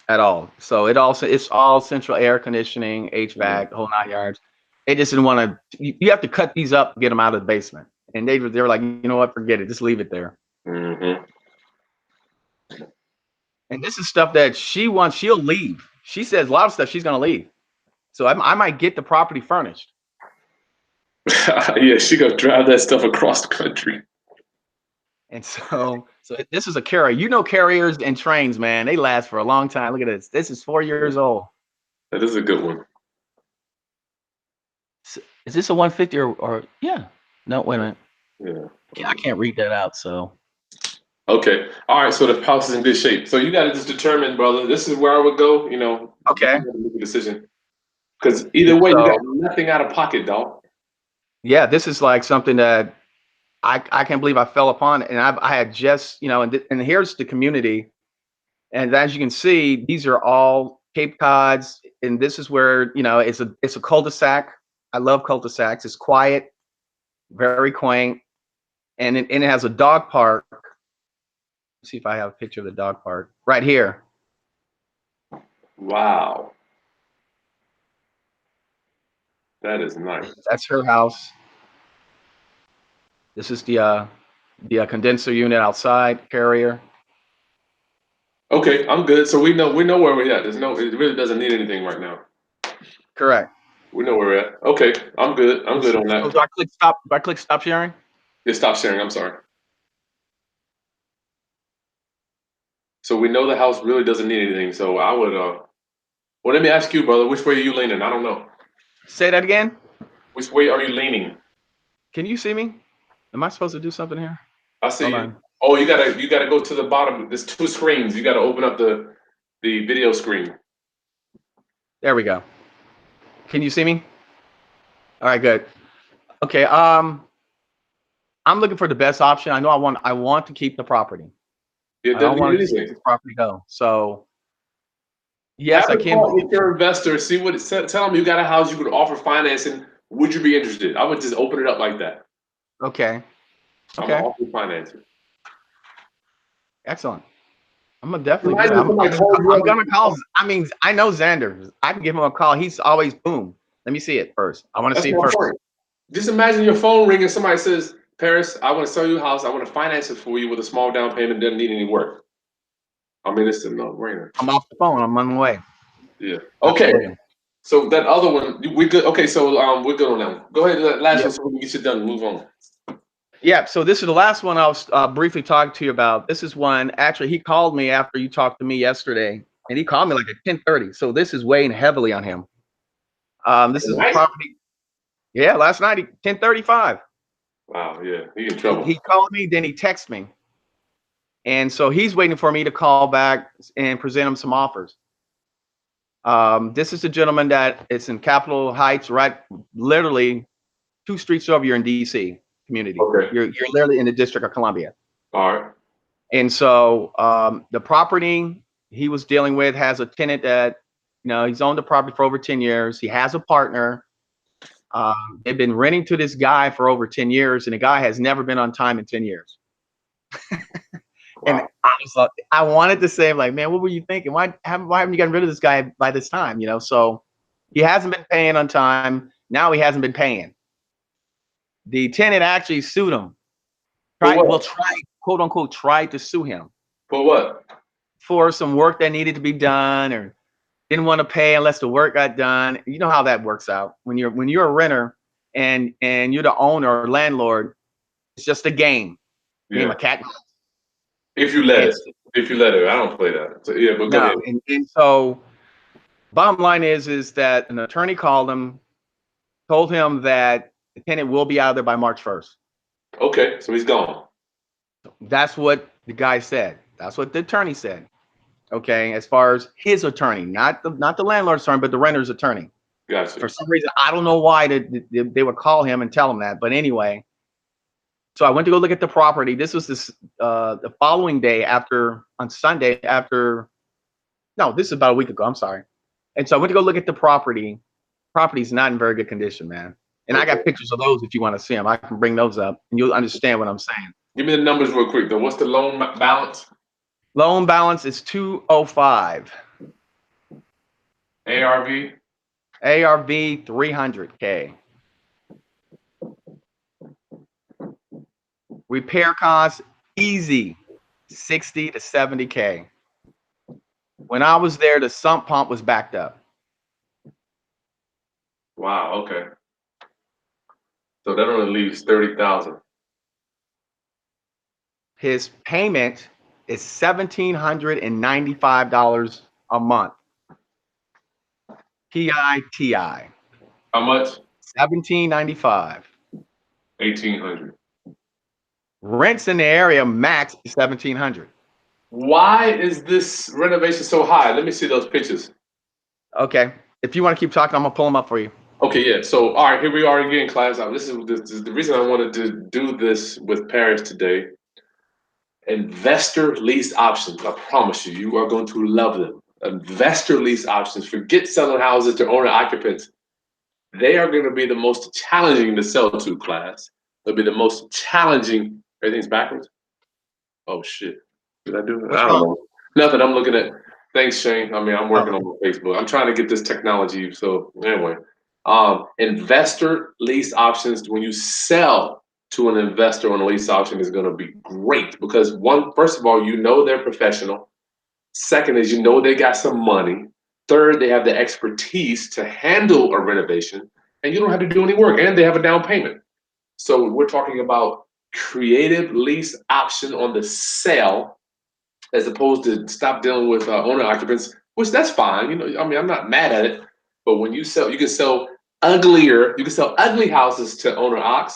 [SPEAKER 2] at all. So it's all central air conditioning, HVAC, the whole 9 yards. They just didn't want to. You have to cut these up, get them out of the basement. And they were like, you know what, forget it, just leave it there.
[SPEAKER 1] Mm-hmm.
[SPEAKER 2] And this is stuff that she wants. She'll leave. She says a lot of stuff she's gonna leave. So I might get the property furnished.
[SPEAKER 1] Yeah, she gonna drive that stuff across the country.
[SPEAKER 2] And so this is a carrier. You know, carriers and trains, man, they last for a long time. Look at this. This is 4 years old.
[SPEAKER 1] That is a good one.
[SPEAKER 2] Is this a 150 or yeah? No, wait a minute.
[SPEAKER 1] Yeah.
[SPEAKER 2] I can't read that out. So
[SPEAKER 1] Okay. All right. So the house is in good shape. So you got to just determine, brother. This is where I would go. You know.
[SPEAKER 2] okay.
[SPEAKER 1] You gotta make a decision. Because either way, you got nothing out of pocket, dog.
[SPEAKER 2] Yeah, this is like something that I can't believe I fell upon, and I had just, you know, and here's the community, and as you can see, these are all Cape Cods, and this is where, you know, it's a cul-de-sac. I love cul-de-sacs. It's quiet, very quaint, and it has a dog park. Let's see if I have a picture of the dog park right here.
[SPEAKER 1] Wow. That is nice.
[SPEAKER 2] That's her house. This is the condenser unit outside, carrier.
[SPEAKER 1] Okay, I'm good. So we know where we're at. It really doesn't need anything right now.
[SPEAKER 2] Correct.
[SPEAKER 1] We know where we're at. Okay, I'm good. I'm good on that.
[SPEAKER 2] So do I click stop? Do I click stop sharing?
[SPEAKER 1] Yeah, stop sharing. I'm sorry. So we know the house really doesn't need anything. So I would well, let me ask you, brother, which way are you leaning? I don't know.
[SPEAKER 2] Say that again.
[SPEAKER 1] Which way are you leaning?
[SPEAKER 2] Can you see me? Am I supposed to do something here?
[SPEAKER 1] I see
[SPEAKER 2] Hold
[SPEAKER 1] you.
[SPEAKER 2] on.
[SPEAKER 1] Oh, you gotta go to the bottom. There's two screens. You gotta open up the video screen.
[SPEAKER 2] There we go. Can you see me? All right, good. Okay. I'm looking for the best option. I know I want to keep the property.
[SPEAKER 1] It
[SPEAKER 2] I don't
[SPEAKER 1] doesn't
[SPEAKER 2] want
[SPEAKER 1] need
[SPEAKER 2] to see
[SPEAKER 1] anything.
[SPEAKER 2] the property go. So yes,
[SPEAKER 1] Have
[SPEAKER 2] I
[SPEAKER 1] a
[SPEAKER 2] can.
[SPEAKER 1] call with your investor. See what it says. Tell them you got a house you could offer financing. Would you be interested? I would just open it up like that.
[SPEAKER 2] Okay.
[SPEAKER 1] I'm gonna
[SPEAKER 2] Okay.
[SPEAKER 1] offer financing.
[SPEAKER 2] Excellent. I'm gonna definitely do
[SPEAKER 1] Imagine
[SPEAKER 2] that.
[SPEAKER 1] somebody calls you
[SPEAKER 2] I'm
[SPEAKER 1] up.
[SPEAKER 2] gonna call. I mean, I know Xander. I can give him a call. He's always boom. Let me see it first. I want to
[SPEAKER 1] That's
[SPEAKER 2] see it
[SPEAKER 1] my
[SPEAKER 2] first.
[SPEAKER 1] point. Just imagine your phone ringing. Somebody says, "Paris, I want to sell you a house. I want to finance it for you with a small down payment. Doesn't need any work." I mean, it's a no-brainer.
[SPEAKER 2] I'm off the phone. I'm on the way.
[SPEAKER 1] Yeah. Okay. So that other one, we good. Okay, so we're good on that one. Go ahead, that last one, so we can get you done and move on.
[SPEAKER 2] Yeah, so this is the last one I was briefly talking to you about. This is one, actually, he called me after you talked to me yesterday, and he called me like at 10:30. So this is weighing heavily on him. This is the property. Yeah, last night, 10:35.
[SPEAKER 1] Wow, yeah, he in trouble.
[SPEAKER 2] He called me, then he texted me. And so he's waiting for me to call back and present him some offers. This is the gentleman that it's in Capitol Heights, right? Literally 2 streets over, you're in DC community.
[SPEAKER 1] Okay.
[SPEAKER 2] You're literally in the District of Columbia.
[SPEAKER 1] All right.
[SPEAKER 2] And so the property he was dealing with has a tenant that, you know, he's owned the property for over 10 years. He has a partner. They've been renting to this guy for over 10 years, and the guy has never been on time in 10 years.
[SPEAKER 1] Wow.
[SPEAKER 2] And I wanted to say, like, man, what were you thinking? Why haven't you gotten rid of this guy by this time? You know, so he hasn't been paying on time. Now he hasn't been paying. The tenant actually sued him. Quote unquote, tried to sue him.
[SPEAKER 1] For what?
[SPEAKER 2] For some work that needed to be done, or Didn't want to pay unless the work got done. You know how that works out when you're a renter and you're the owner or landlord. It's just a game
[SPEAKER 1] Yeah.
[SPEAKER 2] of cat and mouse.
[SPEAKER 1] If you let it, I don't play that. So, yeah, but go ahead.
[SPEAKER 2] And so bottom line is that an attorney called him, told him that the tenant will be out there by March 1st.
[SPEAKER 1] Okay, so he's gone.
[SPEAKER 2] That's what the guy said. That's what the attorney said. Okay, as far as his attorney, not the landlord's attorney, but the renter's attorney.
[SPEAKER 1] Gotcha.
[SPEAKER 2] For some reason, I don't know why they would call him and tell him that. But anyway, so I went to go look at the property. This was the following day on Sunday no, this is about a week ago. I'm sorry. And so I went to go look at the property. Property's not in very good condition, man. And I got pictures of those if you want to see them. I can bring those up and you'll understand what I'm saying.
[SPEAKER 1] Give me the numbers real quick though. What's the loan balance?
[SPEAKER 2] Loan balance is 205.
[SPEAKER 1] ARV?
[SPEAKER 2] ARV 300K. Repair costs easy 60 to 70K. When I was there, the sump pump was backed up.
[SPEAKER 1] Wow, okay. So that only leaves 30,000.
[SPEAKER 2] His payment is $1,795 a month. TI.
[SPEAKER 1] How much?
[SPEAKER 2] $1,795.
[SPEAKER 1] 1,800.
[SPEAKER 2] Rents in the area max is $1,700.
[SPEAKER 1] Why is this renovation so high? Let me see those pictures.
[SPEAKER 2] Okay. If you want to keep talking, I'm gonna pull them up for you.
[SPEAKER 1] Okay, yeah. So, all right, here we are again, class. This is the reason I wanted to do this with Paris today. Investor lease options. I promise you, you are going to love them. Investor lease options. Forget selling houses to owner occupants. They are going to be the most challenging to sell to, class. They'll be the most challenging. Everything's backwards. Oh shit! Did I do it? I don't know. Nothing. I'm looking at. Thanks, Shane. I mean, I'm working on Facebook. I'm trying to get this technology. So anyway, investor lease options. When you sell to an investor on a lease option, is going to be great because first of all, you know they're professional. Second is you know they got some money. Third, they have the expertise to handle a renovation, and you don't have to do any work, and they have a down payment. So we're talking about creative lease option on the sale, as opposed to stop dealing with owner occupants, which that's fine. You know, I mean, I'm not mad at it. But when you sell, you can sell uglier. You can sell ugly houses to owner ocs.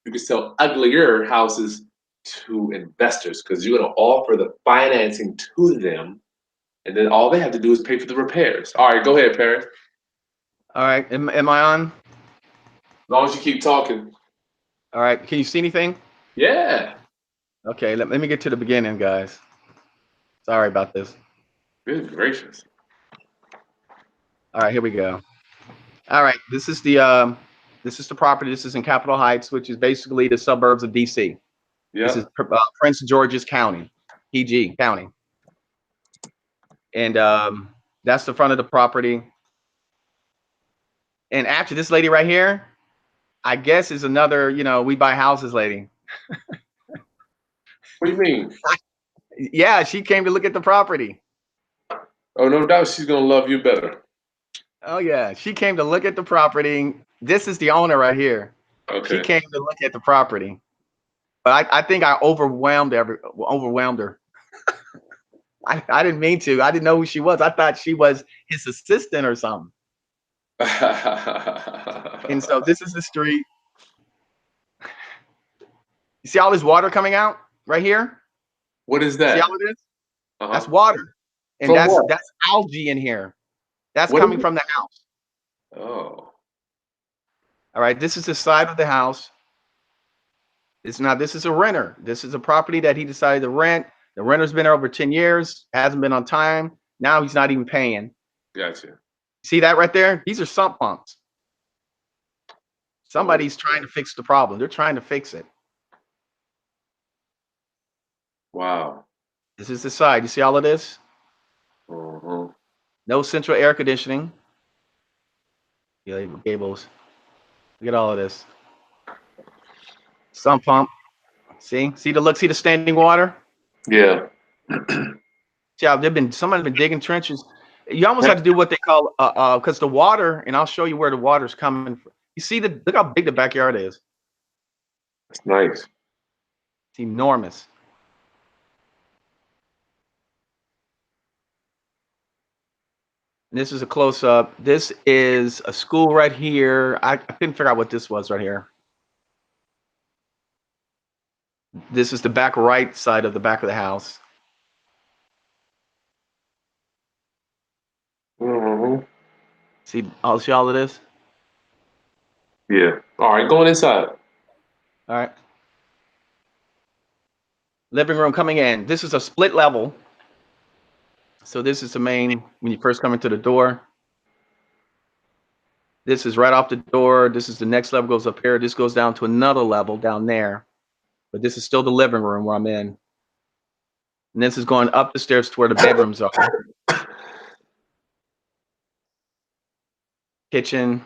[SPEAKER 1] You can sell uglier houses to investors because you're going to offer the financing to them, and then all they have to do is pay for the repairs. All right, go ahead, Paris.
[SPEAKER 2] All right, am I on?
[SPEAKER 1] As long as you keep talking.
[SPEAKER 2] All right, can you see anything?
[SPEAKER 1] Yeah.
[SPEAKER 2] Okay, let me get to the beginning, guys. Sorry about this.
[SPEAKER 1] Good gracious.
[SPEAKER 2] All right, here we go. All right, this is the property. This is in Capitol Heights, which is basically the suburbs of DC.
[SPEAKER 1] Yeah.
[SPEAKER 2] This is Prince George's County, PG County. And that's the front of the property. And actually, this lady right here, I guess is another, we buy houses lady.
[SPEAKER 1] What do you mean?
[SPEAKER 2] Yeah, she came to look at the property.
[SPEAKER 1] Oh, no doubt she's going to love you better.
[SPEAKER 2] Oh, yeah. She came to look at the property. This is the owner right here.
[SPEAKER 1] Okay.
[SPEAKER 2] She came to look at the property. But I think I overwhelmed her. I didn't mean to. I didn't know who she was. I thought she was his assistant or something. And so this is the street. You see all this water coming out right here?
[SPEAKER 1] What is that?
[SPEAKER 2] See all of this?
[SPEAKER 1] Uh-huh.
[SPEAKER 2] That's water. And
[SPEAKER 1] From
[SPEAKER 2] that's
[SPEAKER 1] what?
[SPEAKER 2] that's algae in here. That's
[SPEAKER 1] What
[SPEAKER 2] coming
[SPEAKER 1] is it?
[SPEAKER 2] from the house.
[SPEAKER 1] Oh.
[SPEAKER 2] All right, this is the side of the house. This is a renter. This is a property that he decided to rent. The renter's been there over 10 years, hasn't been on time. Now he's not even paying.
[SPEAKER 1] Gotcha.
[SPEAKER 2] See that right there? These are sump pumps. Somebody's trying to fix the problem. They're trying to fix it.
[SPEAKER 1] Wow.
[SPEAKER 2] This is the side. You see all of this?
[SPEAKER 1] Uh-huh.
[SPEAKER 2] No central air conditioning. Yeah, gables. Look at all of this. Sump pump. See the standing water?
[SPEAKER 1] Yeah.
[SPEAKER 2] Yeah, somebody's been digging trenches. You almost have to do what they call because the water, and I'll show you where the water's coming from. You see look how big the backyard is.
[SPEAKER 1] It's nice.
[SPEAKER 2] It's enormous. And this is a close up. This is a school right here. I couldn't figure out what this was right here. This is the back right side of the back of the house.
[SPEAKER 1] Mm-hmm.
[SPEAKER 2] See all of this?
[SPEAKER 1] Yeah. All right, going inside.
[SPEAKER 2] All right. Living room coming in. This is a split level. So this is the main when you first come into the door. This is right off the door. This is the next level goes up here. This goes down to another level down there. But this is still the living room where I'm in. And this is going up the stairs to where the bedrooms are. Kitchen.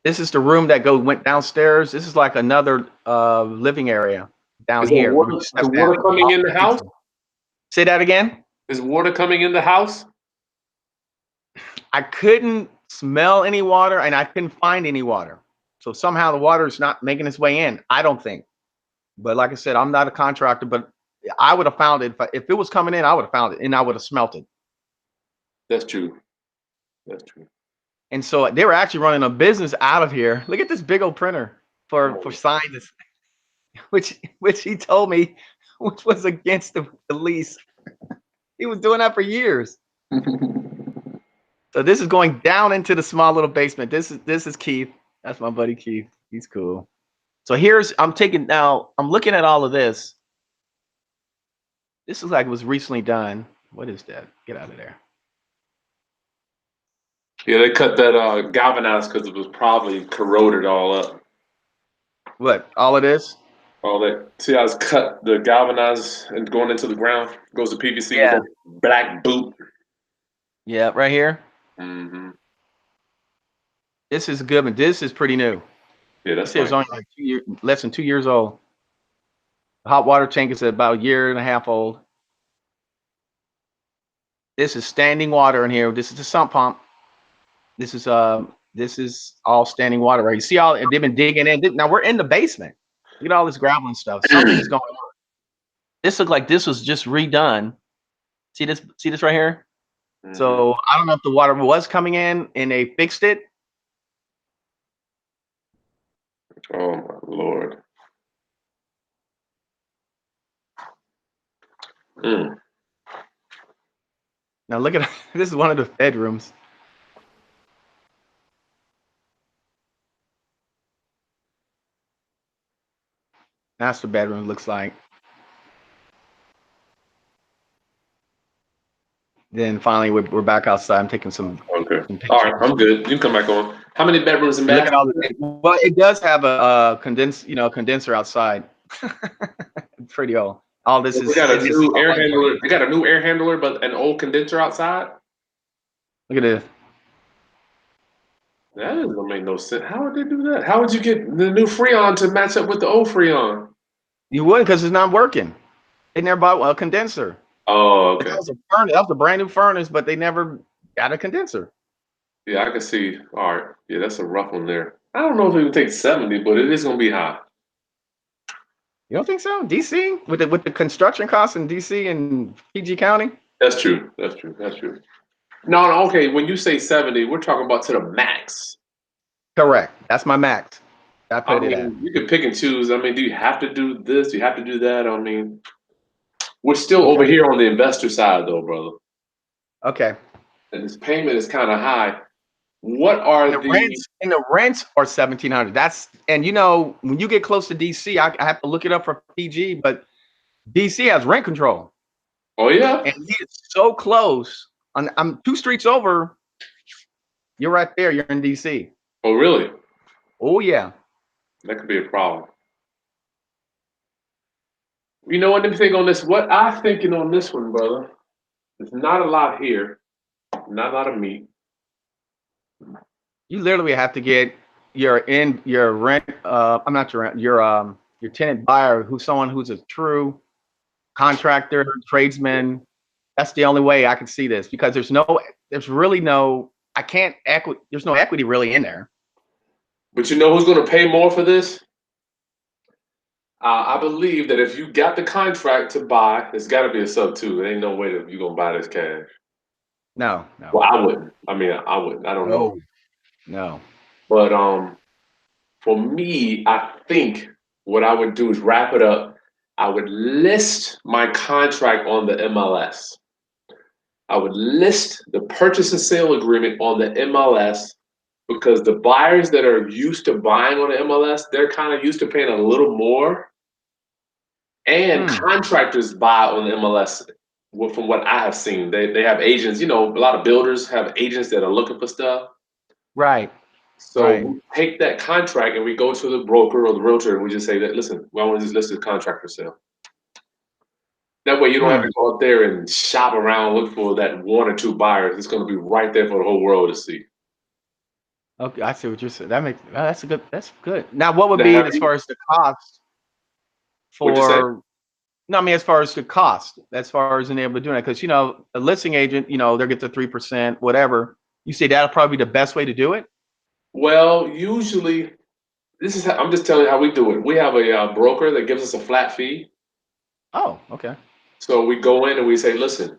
[SPEAKER 2] This is the room that went downstairs. This is like another living area down here.
[SPEAKER 1] Is water coming in the house?
[SPEAKER 2] Say that again?
[SPEAKER 1] Is water coming in the house?
[SPEAKER 2] I couldn't smell any water and I couldn't find any water. So somehow the water is not making its way in. I don't think. But like I said, I'm not a contractor, but I would have found it. If it was coming in, I would have found it and I would have smelt it.
[SPEAKER 1] That's true. That's true.
[SPEAKER 2] And so they were actually running a business out of here. Look at this big old printer for signs, which he told me which was against the lease. He was doing that for years. So this is going down into the small little basement. This is Keith. That's my buddy Keith. He's cool. So I'm looking at all of this. This looks like it was recently done. What is that? Get out of there.
[SPEAKER 1] Yeah, they cut that galvanized because it was probably corroded all up.
[SPEAKER 2] What? All of this?
[SPEAKER 1] All that. See how it's cut the galvanized and going into the ground? Goes to PVC
[SPEAKER 2] Yeah.
[SPEAKER 1] with a black boot.
[SPEAKER 2] Yeah, right here.
[SPEAKER 1] Mm-hmm.
[SPEAKER 2] This is good, but this is pretty new.
[SPEAKER 1] Yeah, that's
[SPEAKER 2] It's only like less than 2 years old. The hot water tank is about a year and a half old. This is standing water in here. This is the sump pump. This is all standing water, right? You see they've been digging in. Now we're in the basement. Look at all this gravel and stuff. Something's going on. This looked like this was just redone. See this right here? Mm-hmm. So I don't know if the water was coming in and they fixed it.
[SPEAKER 1] Oh my Lord. Mm.
[SPEAKER 2] Now look at this is one of the bedrooms. That's the bedroom looks like. Then finally we're back outside. I'm taking some.
[SPEAKER 1] Okay. All right, I'm good. You can come back on. How many bedrooms and bathrooms?
[SPEAKER 2] Look at all the. Well, it does have a condenser outside. Pretty old. All this is.
[SPEAKER 1] They got a new air handler. They got a new air handler, but an old condenser outside.
[SPEAKER 2] Look at this.
[SPEAKER 1] That doesn't make no sense. How would they do that? How would you get the new Freon to match up with the old Freon?
[SPEAKER 2] You wouldn't because it's not working. They never bought a condenser.
[SPEAKER 1] Oh, okay.
[SPEAKER 2] That was a brand new furnace, but they never got a condenser.
[SPEAKER 1] Yeah, I can see. All right. Yeah, that's a rough one there. I don't know if it would take 70, but it is going to be high.
[SPEAKER 2] You don't think so? DC with the construction costs in DC and PG County?
[SPEAKER 1] That's true. That's true. That's true. No, okay. When you say 70, we're talking about to the max.
[SPEAKER 2] Correct. That's my max. I put it at.
[SPEAKER 1] You can pick and choose. I mean, do you have to do this? Do you have to do that? I mean, we're still over here on the investor side, though, brother.
[SPEAKER 2] Okay.
[SPEAKER 1] And this payment is kind of high. What are the
[SPEAKER 2] rents? And the rents are $1,700. That's when you get close to DC, I have to look it up for PG, but DC has rent control.
[SPEAKER 1] Oh yeah,
[SPEAKER 2] and it's so close. I'm 2 streets over. You're right there. You're in DC.
[SPEAKER 1] Oh really?
[SPEAKER 2] Oh yeah.
[SPEAKER 1] That could be a problem. You know what? Let me think on this. What I'm thinking on this one, brother. There's not a lot here. Not a lot of meat.
[SPEAKER 2] You literally have to get your rent. I'm not your rent. Your tenant buyer, who's someone who's a true contractor, tradesman, That's the only way I can see this, because there's really no, there's no equity really in there.
[SPEAKER 1] But you know who's going to pay more for this? I believe that if you got the contract to buy, it's got to be a sub two. There ain't no way that you're going to buy this cash.
[SPEAKER 2] No.
[SPEAKER 1] Well, I wouldn't. I mean, I wouldn't. I don't know.
[SPEAKER 2] No.
[SPEAKER 1] But for me, I think what I would do is wrap it up. I would list my contract on the MLS. I would list the purchase and sale agreement on the MLS, because the buyers that are used to buying on the MLS, they're kind of used to paying a little more. And contractors buy on the MLS. From what I have seen, they have agents. You know, a lot of builders have agents that are looking for stuff.
[SPEAKER 2] Right.
[SPEAKER 1] So we take that contract and we go to the broker or the realtor and we just say that, listen, we want to just list this contract for sale. That way you don't have to go out there and shop around, look for that one or two buyers. It's going to be right there for the whole world to see.
[SPEAKER 2] Okay, I see what you're saying. That's good. Now, what would be as far as the cost for? No, I mean, as far as the cost, as far as being able to do that, because a listing agent, they'll get the 3%, whatever. You say that'll probably be the best way to do it?
[SPEAKER 1] Well, usually, I'm just telling you how we do it. We have a broker that gives us a flat fee.
[SPEAKER 2] Oh, okay.
[SPEAKER 1] So we go in and we say, listen,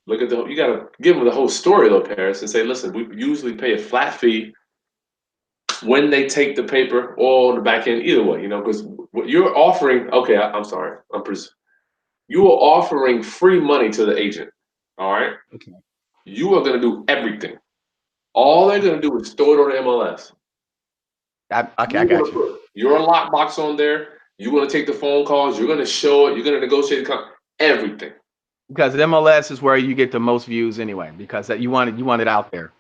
[SPEAKER 1] you got to give them the whole story though, Paris, and say, listen, we usually pay a flat fee when they take the paper or on the back end, either way, because what you're offering, okay, I'm sorry, you are offering free money to the agent, all right?
[SPEAKER 2] Okay.
[SPEAKER 1] You are going to do everything. All they're going to do is store it on the MLS.
[SPEAKER 2] Okay, I got you.
[SPEAKER 1] You're a lockbox on there. You're going to take the phone calls. You're going to show it. You're going to negotiate everything.
[SPEAKER 2] Because MLS is where you get the most views anyway, because you want it out there.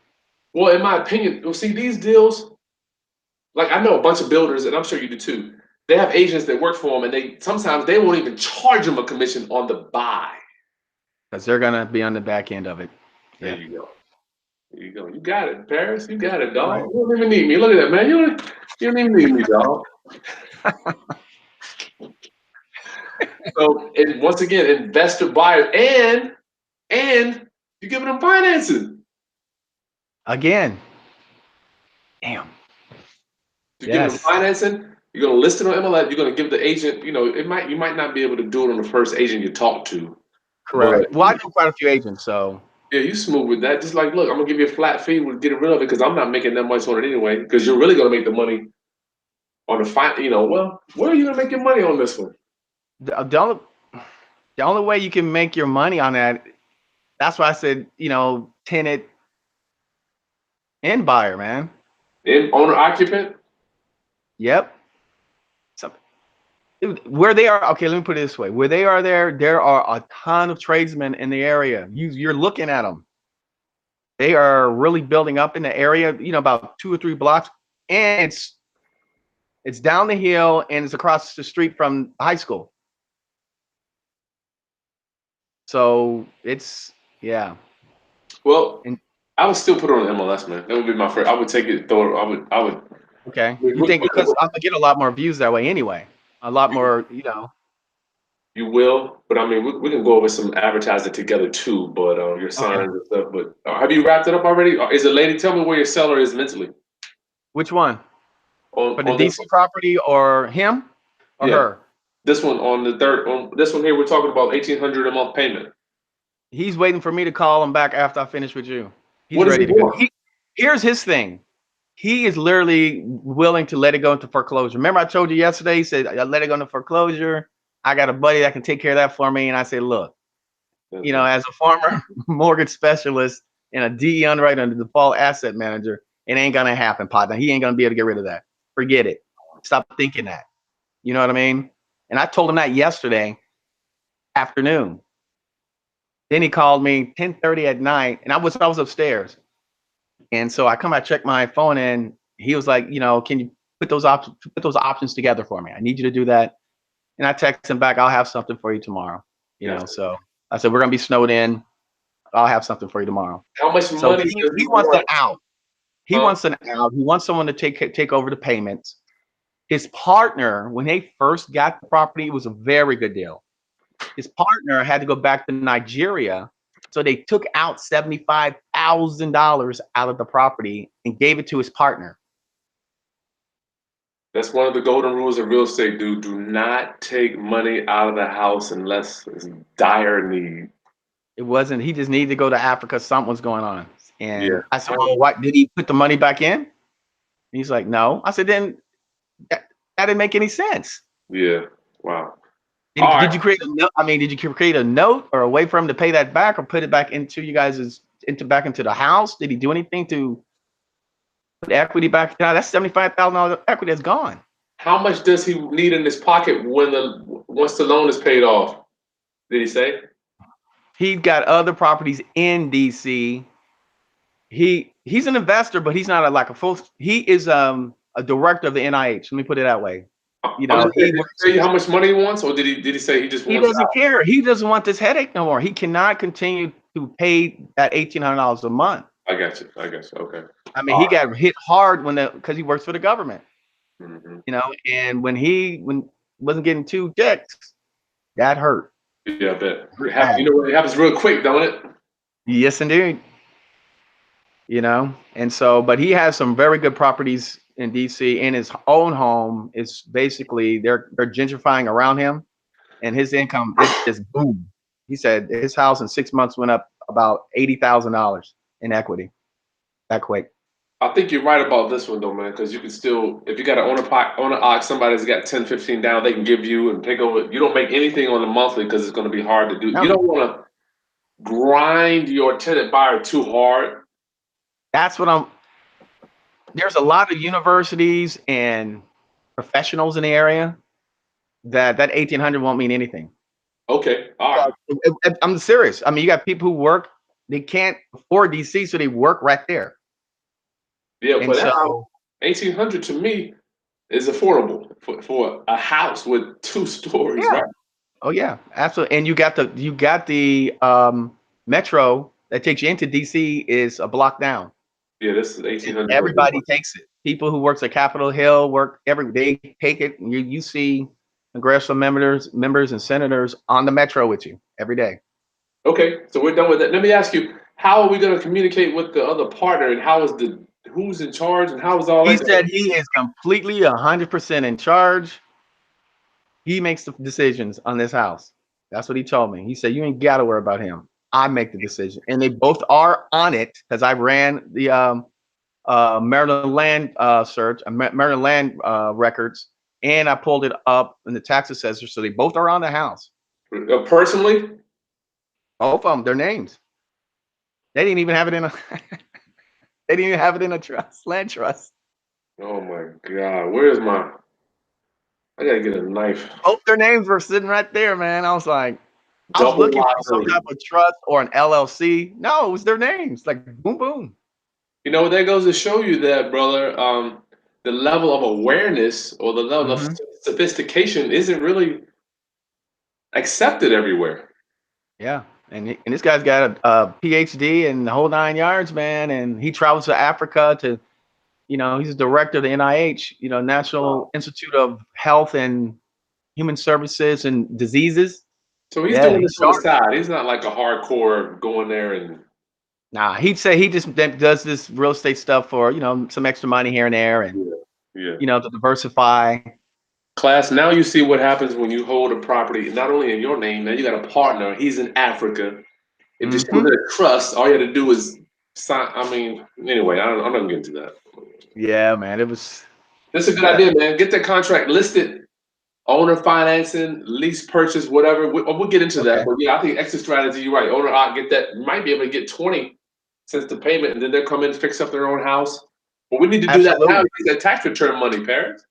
[SPEAKER 1] Well, in my opinion, see these deals, like I know a bunch of builders, and I'm sure you do too. They have agents that work for them, and sometimes they won't even charge them a commission on the buy.
[SPEAKER 2] Because they're going to be on the back end of it.
[SPEAKER 1] There you go. There you go. You got it, Paris. You got it, dog. Right. You don't even need me. Look at that, man. You don't even need me, dog. So, and once again, investor buyer, and you're giving them financing.
[SPEAKER 2] Again. Damn.
[SPEAKER 1] You're giving them financing. You're going to list it on MLS. You're going to give the agent, you might not be able to do it on the first agent you talk to.
[SPEAKER 2] Correct. Well, I know quite a few agents, so.
[SPEAKER 1] Yeah, you smooth with that. Just like, look, I'm going to give you a flat fee. We'll get rid of it because I'm not making that much on it anyway, because you're really going to make the money on the well, where are you going to make your money on this one?
[SPEAKER 2] The only way you can make your money on that, that's why I said, tenant and buyer, man.
[SPEAKER 1] And owner occupant?
[SPEAKER 2] Yep. Where they are, okay, let me put it this way. Where they are there are a ton of tradesmen in the area. You're looking at them. They are really building up in the area, about 2 or 3 blocks. And it's down the hill and it's across the street from high school. So it's, yeah.
[SPEAKER 1] Well, I would still put it on MLS, man. That would be my first. I would take it, throw it. I would.
[SPEAKER 2] Okay. You think, because I'm gonna get a lot more views that way anyway. A lot more,
[SPEAKER 1] You will, but I mean, we can go over some advertising together too. But your signs and stuff. But have you wrapped it up already? Is it, lady? Tell me where your seller is mentally.
[SPEAKER 2] Which one? For the DC property or him or her?
[SPEAKER 1] This one on the third. On this one here, we're talking about $1,800 a month payment.
[SPEAKER 2] He's waiting for me to call him back after I finish with you. He's ready to go. Here's his thing. He is literally willing to let it go into foreclosure. Remember I told you yesterday, he said, I let it go into foreclosure. I got a buddy that can take care of that for me. And I said, look, as a former mortgage specialist and a DE underwriter and a default asset manager, it ain't going to happen, partner. He ain't going to be able to get rid of that. Forget it. Stop thinking that. You know what I mean? And I told him that yesterday afternoon. Then he called me 10:30 at night, and I was upstairs. And so I come out, check my phone, and he was like, can you put those options together for me? I need you to do that. And I text him back, I'll have something for you tomorrow. So I said, we're gonna be snowed in. I'll have something for you tomorrow.
[SPEAKER 1] How much money?
[SPEAKER 2] He wants an out. He wants an out. He wants someone to take over the payments. His partner, when they first got the property, it was a very good deal. His partner had to go back to Nigeria So they took out $75,000 out of the property and gave it to his partner.
[SPEAKER 1] That's one of the golden rules of real estate, dude. Do not take money out of the house unless it's dire need.
[SPEAKER 2] It wasn't. He just needed to go to Africa. Something was going on.
[SPEAKER 1] Yeah.
[SPEAKER 2] And I said, well, what, did he put the money back in? And he's like, no. I said, then that didn't make any sense.
[SPEAKER 1] Yeah. Wow.
[SPEAKER 2] Did you create a note? I mean, did you create a note or a way for him to pay that back or put it back into you guys' back into the house? Did he do anything to put equity back? Now that's $75,000 equity that's gone.
[SPEAKER 1] How much does he need in his pocket once the loan is paid off? Did he say?
[SPEAKER 2] He's got other properties in DC. He's an investor, but he's not like a full. He is a director of the NIH. Let me put it that way. You know,
[SPEAKER 1] did he tell you how much money he wants, or did he say he just wants?
[SPEAKER 2] He doesn't care. He doesn't want this headache no more. He cannot continue to pay that $1,800 a month.
[SPEAKER 1] I got you. Okay.
[SPEAKER 2] I mean, he got hit hard because he works for the government.
[SPEAKER 1] Mm-hmm.
[SPEAKER 2] You know, and when wasn't getting 2 checks, that hurt.
[SPEAKER 1] Yeah, I bet. You know, it happens real quick, don't it?
[SPEAKER 2] Yes, indeed. You know, and so, but he has some very good properties in DC. In his own home, it's basically they're gentrifying around him, and his income is just boom. He said his house in 6 months went up about $80,000 in equity. That quick.
[SPEAKER 1] I think you're right about this one though, man, because you can still, if you got an owner ox, somebody's got 10, 15 down, they can give you and take over. You don't make anything on the monthly because it's going to be hard to do. No. You don't want to grind your tenant buyer too hard.
[SPEAKER 2] That's what there's a lot of universities and professionals in the area that 1,800 won't mean anything.
[SPEAKER 1] Okay. All right.
[SPEAKER 2] I'm serious. I mean, you got people who work, they can't afford DC, so they work right there.
[SPEAKER 1] Yeah, and but so, 1,800 to me is affordable for a house with 2 stories,
[SPEAKER 2] yeah.
[SPEAKER 1] right?
[SPEAKER 2] Oh yeah, absolutely. And you got the metro that takes you into DC is a block down.
[SPEAKER 1] Yeah, this is 1,800.
[SPEAKER 2] Everybody takes it. People who works at Capitol Hill they take it. You see congressional members and senators on the metro with you every day.
[SPEAKER 1] Okay, so we're done with that. Let me ask you, how are we going to communicate with the other partner, and who's in charge, and how is all that?
[SPEAKER 2] He said he is completely 100% in charge. He makes the decisions on this house. That's what he told me. He said, you ain't got to worry about him. I make the decision. And they both are on it because I ran the Maryland land search, Maryland land records, and I pulled it up in the tax assessor. So they both are on the house.
[SPEAKER 1] Personally?
[SPEAKER 2] Both of them, their names. They didn't even have it in a trust, land trust.
[SPEAKER 1] Oh my God. I gotta get a knife.
[SPEAKER 2] Both their names were sitting right there, man. I was like, I was looking for some type of trust or an LLC. No, it was their names. Like boom, boom.
[SPEAKER 1] You know, that goes to show you that, brother, the level of awareness or the level of sophistication isn't really accepted everywhere.
[SPEAKER 2] Yeah. And this guy's got a PhD and the whole 9 yards, man. And he travels to Africa to, you know, he's a director of the NIH, you know, National Institute of Health and Human Services and Diseases.
[SPEAKER 1] So he's doing this on the side. He's not like a hardcore going there and.
[SPEAKER 2] Nah, he'd say he just does this real estate stuff for, you know, some extra money here and there and, you know, to diversify.
[SPEAKER 1] Class, now you see what happens when you hold a property, not only in your name, man, you got a partner, he's in Africa. If this was a trust, all you had to do is sign. I mean, anyway, I'm not getting into that.
[SPEAKER 2] Yeah, man,
[SPEAKER 1] This is a good idea, man. Get that contract listed, owner financing, lease purchase, whatever. We'll get into that. But yeah, I think exit strategy, you're right. Owner, I get that. You might be able to get 20 since the payment, and then they'll come in and fix up their own house. But we need to do that now. Get that tax return money, parents.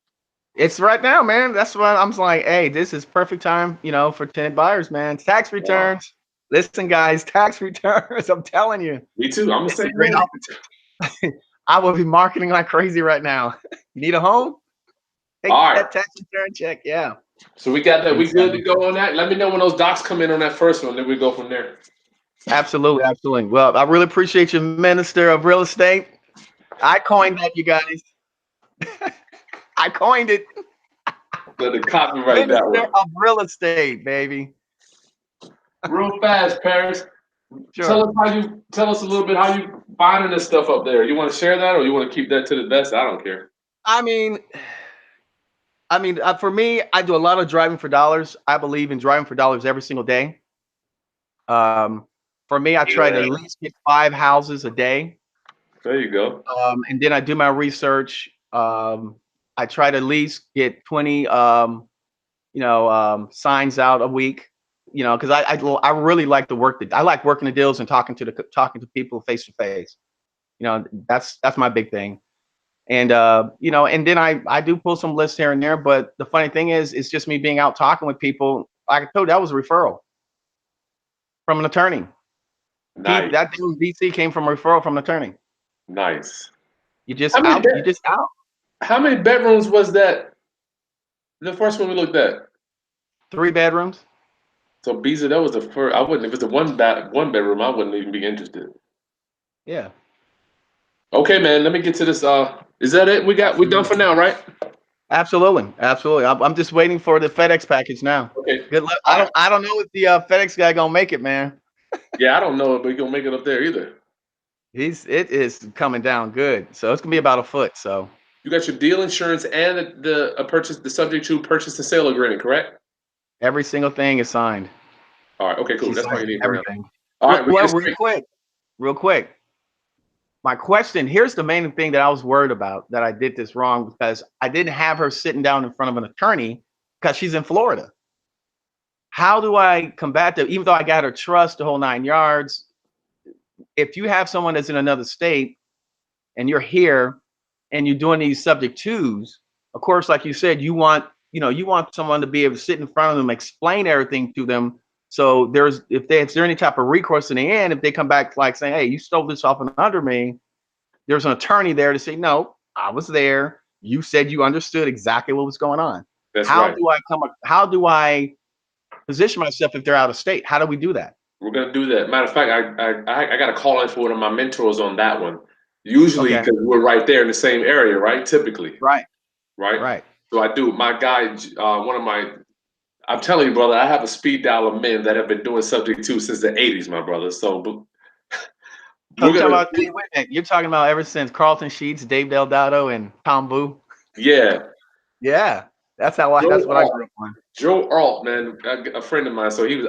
[SPEAKER 2] It's right now, man. That's why I'm like, hey, this is perfect time, you know, for tenant buyers, man. Tax returns. Wow. Listen, guys, tax returns. I'm telling you.
[SPEAKER 1] Me too. I'm the same.
[SPEAKER 2] Great opportunity. I will be marketing like crazy right now. You need a home? Take that tax return check. Yeah.
[SPEAKER 1] So we got that. We good to go on that? Let me know when those docs come in on that first one. Then we go from there.
[SPEAKER 2] Absolutely. Absolutely. Well, I really appreciate you, Minister of Real Estate. I coined that, you guys. I coined it.
[SPEAKER 1] The copyright that one.
[SPEAKER 2] Of real estate, baby.
[SPEAKER 1] Real fast, Paris.
[SPEAKER 2] Sure.
[SPEAKER 1] Tell us a little bit how you finding this stuff up there. You want to share that, or you want to keep that to the best? I don't care.
[SPEAKER 2] I mean, for me, I do a lot of driving for dollars. I believe in driving for dollars every single day. For me, I try to at
[SPEAKER 1] Yeah,
[SPEAKER 2] least get 5 houses a day.
[SPEAKER 1] there you go.
[SPEAKER 2] And then I do my research. I try to at least get 20, signs out a week. Because I really like to I like working the deals and talking to people face to face. That's my big thing. And and then I do pull some lists here and there. But the funny thing is, it's just me being out talking with people. Like I told you, that was a referral from an attorney.
[SPEAKER 1] Nice,
[SPEAKER 2] That deal in DC came from a referral from an attorney.
[SPEAKER 1] nice.
[SPEAKER 2] You just
[SPEAKER 1] How many
[SPEAKER 2] out.
[SPEAKER 1] bed-
[SPEAKER 2] You just out.
[SPEAKER 1] how many bedrooms was that? The first one we looked at.
[SPEAKER 2] 3 bedrooms.
[SPEAKER 1] So Beezer, that was the first. I wouldn't if it's a one bedroom. I wouldn't even be interested.
[SPEAKER 2] Yeah.
[SPEAKER 1] Okay, man. Let me get to this. Is that it? We done for now, right?
[SPEAKER 2] Absolutely. I'm just waiting for the FedEx package now.
[SPEAKER 1] Okay.
[SPEAKER 2] Good luck.
[SPEAKER 1] All right.
[SPEAKER 2] I don't know if the FedEx guy gonna make it, man.
[SPEAKER 1] Yeah, I don't know if we're gonna make it up there either.
[SPEAKER 2] It is coming down good. So it's gonna be about a foot. So
[SPEAKER 1] You got your deal insurance and the subject to purchase and sale agreement, correct?
[SPEAKER 2] every single thing is signed.
[SPEAKER 1] All right. Okay, cool.
[SPEAKER 2] She
[SPEAKER 1] That's all
[SPEAKER 2] signed
[SPEAKER 1] you need for now.
[SPEAKER 2] everything.
[SPEAKER 1] All right. We get
[SPEAKER 2] Well,
[SPEAKER 1] it straight.
[SPEAKER 2] real quick. My question here's the main thing that I was worried about that I did this wrong because I didn't have her sitting down in front of an attorney because she's in Florida. How do I combat that? Even though I got her trust, the whole 9 yards, if you have someone that's in another state and you're here and you're doing these subject twos, of course, like you said, you want someone to be able to sit in front of them, explain everything to them. So if there's any type of recourse in the end, if they come back like saying, "Hey, you stole this off and under me," there's an attorney there to say, "No, I was there. You said you understood exactly what was going on."
[SPEAKER 1] That's right.
[SPEAKER 2] How do I position myself if they're out of state? How do we do that?
[SPEAKER 1] We're gonna do that. Matter of fact, I got to call in for one of my mentors on that one. Usually,
[SPEAKER 2] Okay.
[SPEAKER 1] because we're right there in the same area, right? Typically,
[SPEAKER 2] Right.
[SPEAKER 1] right?
[SPEAKER 2] Right.
[SPEAKER 1] So I do. My guy, one of my, I'm telling you, brother, I have a speed dial of men that have been doing subject to since the '80s, my brother. So
[SPEAKER 2] So
[SPEAKER 1] we're
[SPEAKER 2] you're talking
[SPEAKER 1] gonna,
[SPEAKER 2] about wait a minute. You're talking about ever since Carlton Sheets, Dave Delgado, and Tom Boo.
[SPEAKER 1] yeah.
[SPEAKER 2] Yeah, that's
[SPEAKER 1] Joe
[SPEAKER 2] what I
[SPEAKER 1] Alt,
[SPEAKER 2] grew up on.
[SPEAKER 1] Joe Alt, man, a friend of mine. So he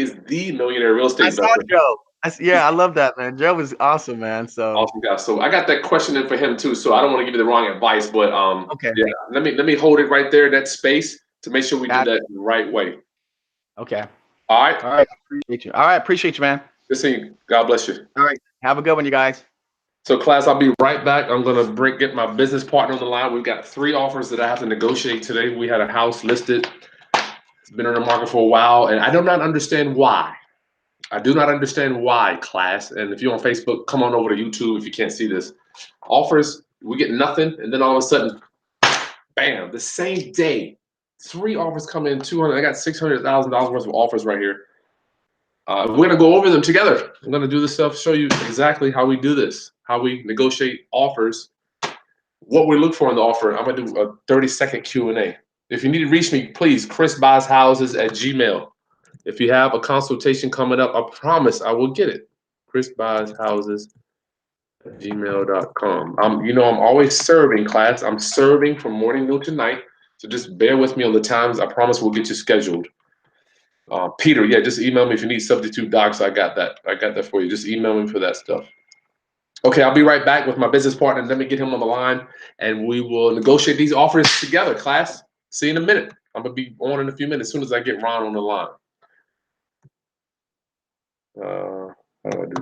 [SPEAKER 1] is the millionaire real
[SPEAKER 2] I
[SPEAKER 1] estate
[SPEAKER 2] saw
[SPEAKER 1] investor.
[SPEAKER 2] Joe. Yeah, I love that, man. Joe was awesome, man. So
[SPEAKER 1] Awesome guy. So I got that question in for him too. So I don't want to give you the wrong advice, but
[SPEAKER 2] okay,
[SPEAKER 1] yeah, let me hold it right there in that space to make sure we do
[SPEAKER 2] got
[SPEAKER 1] that the right way.
[SPEAKER 2] okay.
[SPEAKER 1] All right.
[SPEAKER 2] All right, appreciate you. All right, appreciate you, man.
[SPEAKER 1] Good seeing you. God bless you.
[SPEAKER 2] All right, have a good one, you guys.
[SPEAKER 1] So class, I'll be right back. I'm gonna get my business partner on the line. We've got 3 offers that I have to negotiate today. We had a house listed. It's been on the market for a while, and I do not understand why. I do not understand why, class. And if you're on Facebook, come on over to YouTube if you can't see this. Offers, we get nothing, and then all of a sudden, bam, the same day, 3 offers come in, 200. I got $600,000 worth of offers right here. We're gonna go over them together. I'm gonna do this stuff, show you exactly how we do this, how we negotiate offers, what we look for in the offer. I'm gonna do a 30-second Q&A. If you need to reach me, please, chrisbuyshouses@gmail. If you have a consultation coming up, I promise I will get it. chrisbuyshouses@gmail.com. I'm always serving, class. I'm serving from morning noon to night. So just bear with me on the times. I promise we'll get you scheduled. Peter, yeah, just email me if you need substitute docs. I got that. I got that for you. Just email me for that stuff. Okay, I'll be right back with my business partner. Let me get him on the line, and we will negotiate these offers together, class. See you in a minute. I'm gonna be on in a few minutes as soon as I get Ron on the line. How do I do